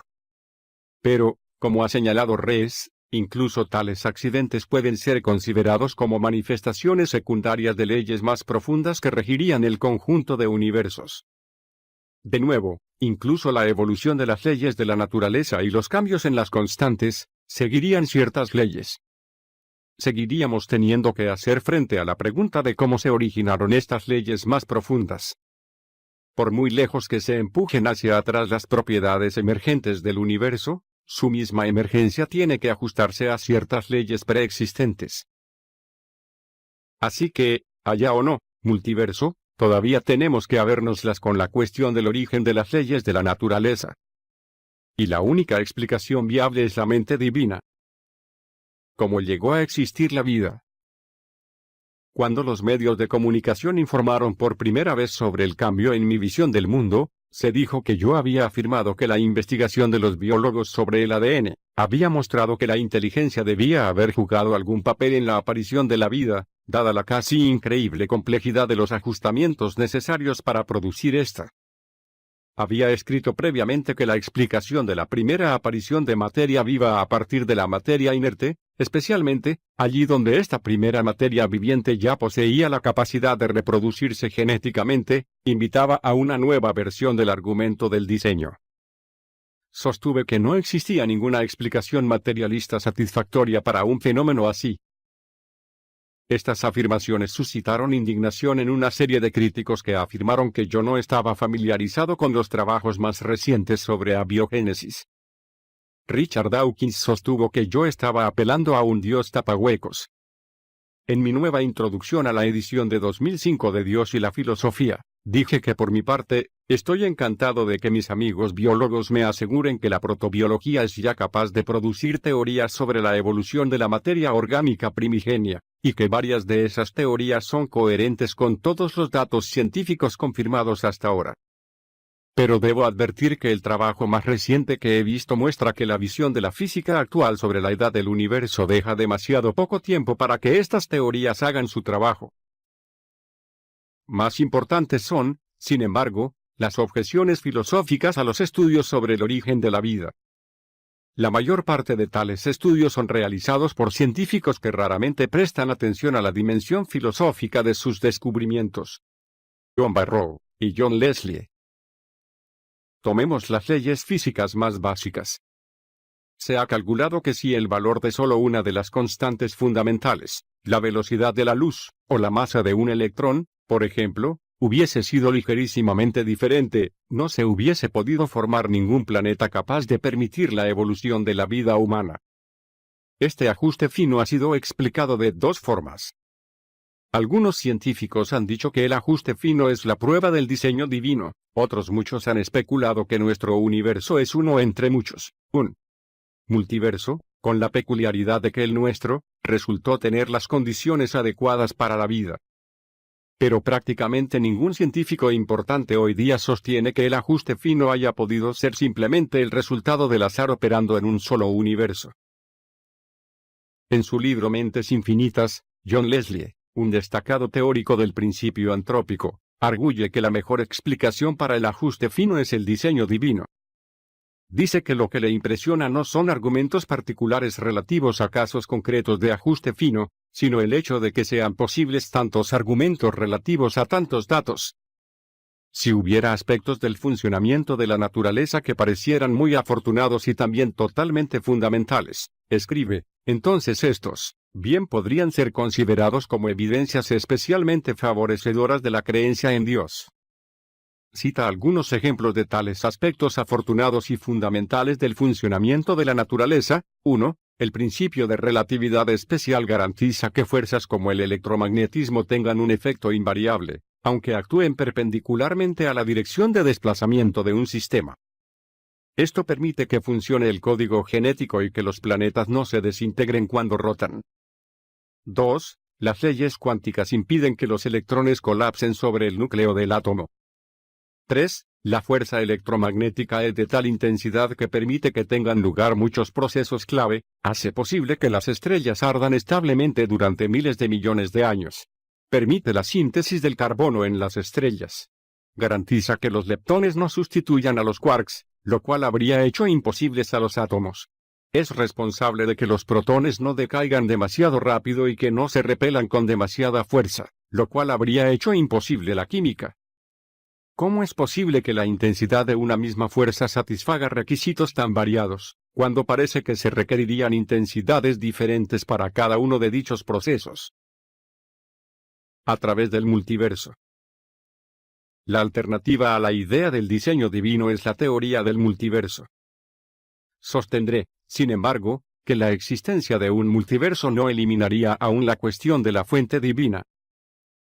S1: Pero, como ha señalado Rees, incluso tales accidentes pueden ser considerados como manifestaciones secundarias de leyes más profundas que regirían el conjunto de universos. De nuevo, incluso la evolución de las leyes de la naturaleza y los cambios en las constantes, seguirían ciertas leyes. Seguiríamos teniendo que hacer frente a la pregunta de cómo se originaron estas leyes más profundas. Por muy lejos que se empujen hacia atrás las propiedades emergentes del universo, su misma emergencia tiene que ajustarse a ciertas leyes preexistentes. Así que, haya o no, multiverso, todavía tenemos que habérnoslas con la cuestión del origen de las leyes de la naturaleza. Y la única explicación viable es la mente divina. ¿Cómo llegó a existir la vida? Cuando los medios de comunicación informaron por primera vez sobre el cambio en mi visión del mundo, se dijo que yo había afirmado que la investigación de los biólogos sobre el ADN había mostrado que la inteligencia debía haber jugado algún papel en la aparición de la vida, dada la casi increíble complejidad de los ajustamientos necesarios para producir esta. Había escrito previamente que la explicación de la primera aparición de materia viva a partir de la materia inerte, especialmente, allí donde esta primera materia viviente ya poseía la capacidad de reproducirse genéticamente, invitaba a una nueva versión del argumento del diseño. Sostuve que no existía ninguna explicación materialista satisfactoria para un fenómeno así. Estas afirmaciones suscitaron indignación en una serie de críticos que afirmaron que yo no estaba familiarizado con los trabajos más recientes sobre abiogénesis. Richard Dawkins sostuvo que yo estaba apelando a un Dios tapahuecos. En mi nueva introducción a la edición de 2005 de Dios y la filosofía, dije que por mi parte, estoy encantado de que mis amigos biólogos me aseguren que la protobiología es ya capaz de producir teorías sobre la evolución de la materia orgánica primigenia, y que varias de esas teorías son coherentes con todos los datos científicos confirmados hasta ahora. Pero debo advertir que el trabajo más reciente que he visto muestra que la visión de la física actual sobre la edad del universo deja demasiado poco tiempo para que estas teorías hagan su trabajo. Más importantes son, sin embargo, las objeciones filosóficas a los estudios sobre el origen de la vida. La mayor parte de tales estudios son realizados por científicos que raramente prestan atención a la dimensión filosófica de sus descubrimientos. John Barrow y John Leslie. Tomemos las leyes físicas más básicas. Se ha calculado que si el valor de solo una de las constantes fundamentales, la velocidad de la luz, o la masa de un electrón, por ejemplo, hubiese sido ligerísimamente diferente, no se hubiese podido formar ningún planeta capaz de permitir la evolución de la vida humana. Este ajuste fino ha sido explicado de dos formas. Algunos científicos han dicho que el ajuste fino es la prueba del diseño divino, otros muchos han especulado que nuestro universo es uno entre muchos, un multiverso, con la peculiaridad de que el nuestro, resultó tener las condiciones adecuadas para la vida. Pero prácticamente ningún científico importante hoy día sostiene que el ajuste fino haya podido ser simplemente el resultado del azar operando en un solo universo. En su libro Mentes Infinitas, John Leslie, un destacado teórico del principio antrópico, arguye que la mejor explicación para el ajuste fino es el diseño divino. Dice que lo que le impresiona no son argumentos particulares relativos a casos concretos de ajuste fino, sino el hecho de que sean posibles tantos argumentos relativos a tantos datos. Si hubiera aspectos del funcionamiento de la naturaleza que parecieran muy afortunados y también totalmente fundamentales, escribe, entonces estos bien podrían ser considerados como evidencias especialmente favorecedoras de la creencia en Dios. Cita algunos ejemplos de tales aspectos afortunados y fundamentales del funcionamiento de la naturaleza. 1. El principio de relatividad especial garantiza que fuerzas como el electromagnetismo tengan un efecto invariable, aunque actúen perpendicularmente a la dirección de desplazamiento de un sistema. Esto permite que funcione el código genético y que los planetas no se desintegren cuando rotan. 2. Las leyes cuánticas impiden que los electrones colapsen sobre el núcleo del átomo. 3. La fuerza electromagnética es de tal intensidad que permite que tengan lugar muchos procesos clave, hace posible que las estrellas ardan establemente durante miles de millones de años. Permite la síntesis del carbono en las estrellas. Garantiza que los leptones no sustituyan a los quarks, lo cual habría hecho imposibles a los átomos. Es responsable de que los protones no decaigan demasiado rápido y que no se repelan con demasiada fuerza, lo cual habría hecho imposible la química. ¿Cómo es posible que la intensidad de una misma fuerza satisfaga requisitos tan variados, cuando parece que se requerirían intensidades diferentes para cada uno de dichos procesos? A través del multiverso. La alternativa a la idea del diseño divino es la teoría del multiverso. Sostendré, sin embargo, que la existencia de un multiverso no eliminaría aún la cuestión de la fuente divina.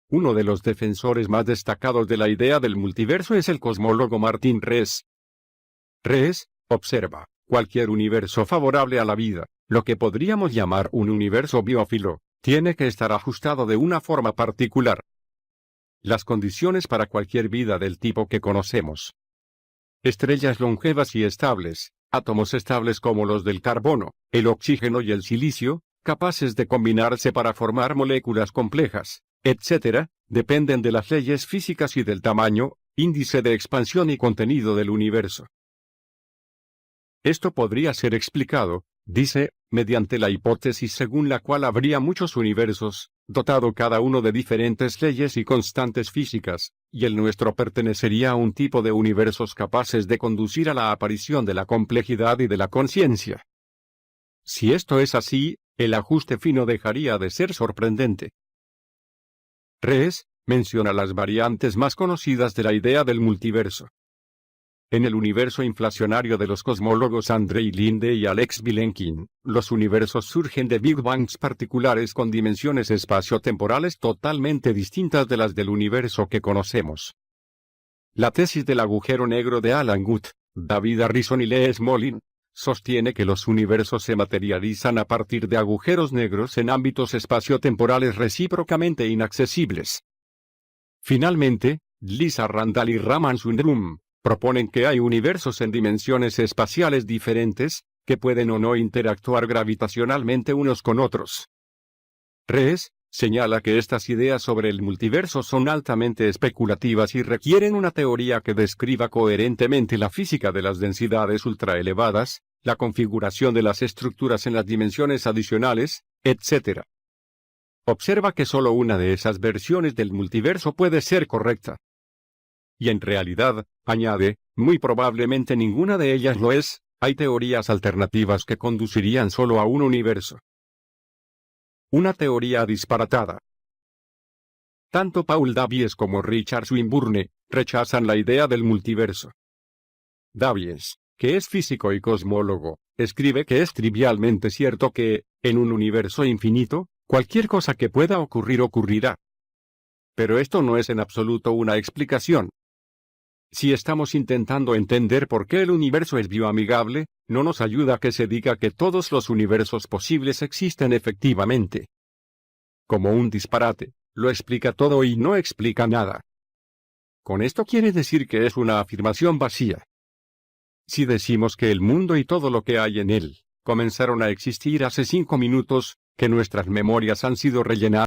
S1: Uno de los defensores más destacados de la idea del multiverso es el cosmólogo Martin Rees. Rees observa, cualquier universo favorable a la vida, lo que podríamos llamar un universo biófilo, tiene que estar ajustado de una forma particular. Las condiciones para cualquier vida del tipo que conocemos. Estrellas longevas y estables, átomos estables como los del carbono, el oxígeno y el silicio, capaces de combinarse para formar moléculas complejas, etc., dependen de las leyes físicas y del tamaño, índice de expansión y contenido del universo. Esto podría ser explicado, dice, mediante la hipótesis según la cual habría muchos universos, dotado cada uno de diferentes leyes y constantes físicas, y el nuestro pertenecería a un tipo de universos capaces de conducir a la aparición de la complejidad y de la conciencia. Si esto es así, el ajuste fino dejaría de ser sorprendente. Rees menciona las variantes más conocidas de la idea del multiverso. En el universo inflacionario de los cosmólogos Andrei Linde y Alex Vilenkin, los universos surgen de Big Bangs particulares con dimensiones espaciotemporales totalmente distintas de las del universo que conocemos. La tesis del agujero negro de Alan Guth, David Harrison y Lee Smolin, sostiene que los universos se materializan a partir de agujeros negros en ámbitos espaciotemporales recíprocamente inaccesibles. Finalmente, Lisa Randall y Raman Sundrum proponen que hay universos en dimensiones espaciales diferentes, que pueden o no interactuar gravitacionalmente unos con otros. Rees señala que estas ideas sobre el multiverso son altamente especulativas y requieren una teoría que describa coherentemente la física de las densidades ultraelevadas, la configuración de las estructuras en las dimensiones adicionales, etc. Observa que solo una de esas versiones del multiverso puede ser correcta. Y en realidad, añade, muy probablemente ninguna de ellas lo es, hay teorías alternativas que conducirían solo a un universo. Una teoría disparatada. Tanto Paul Davies como Richard Swinburne rechazan la idea del multiverso. Davies, que es físico y cosmólogo, escribe que es trivialmente cierto que, en un universo infinito, cualquier cosa que pueda ocurrir ocurrirá. Pero esto no es en absoluto una explicación. Si estamos intentando entender por qué el universo es bioamigable, no nos ayuda que se diga que todos los universos posibles existen efectivamente. Como un disparate, lo explica todo y no explica nada. Con esto quiere decir que es una afirmación vacía. Si decimos que el mundo y todo lo que hay en él comenzaron a existir hace 5 minutos, que nuestras memorias han sido rellenadas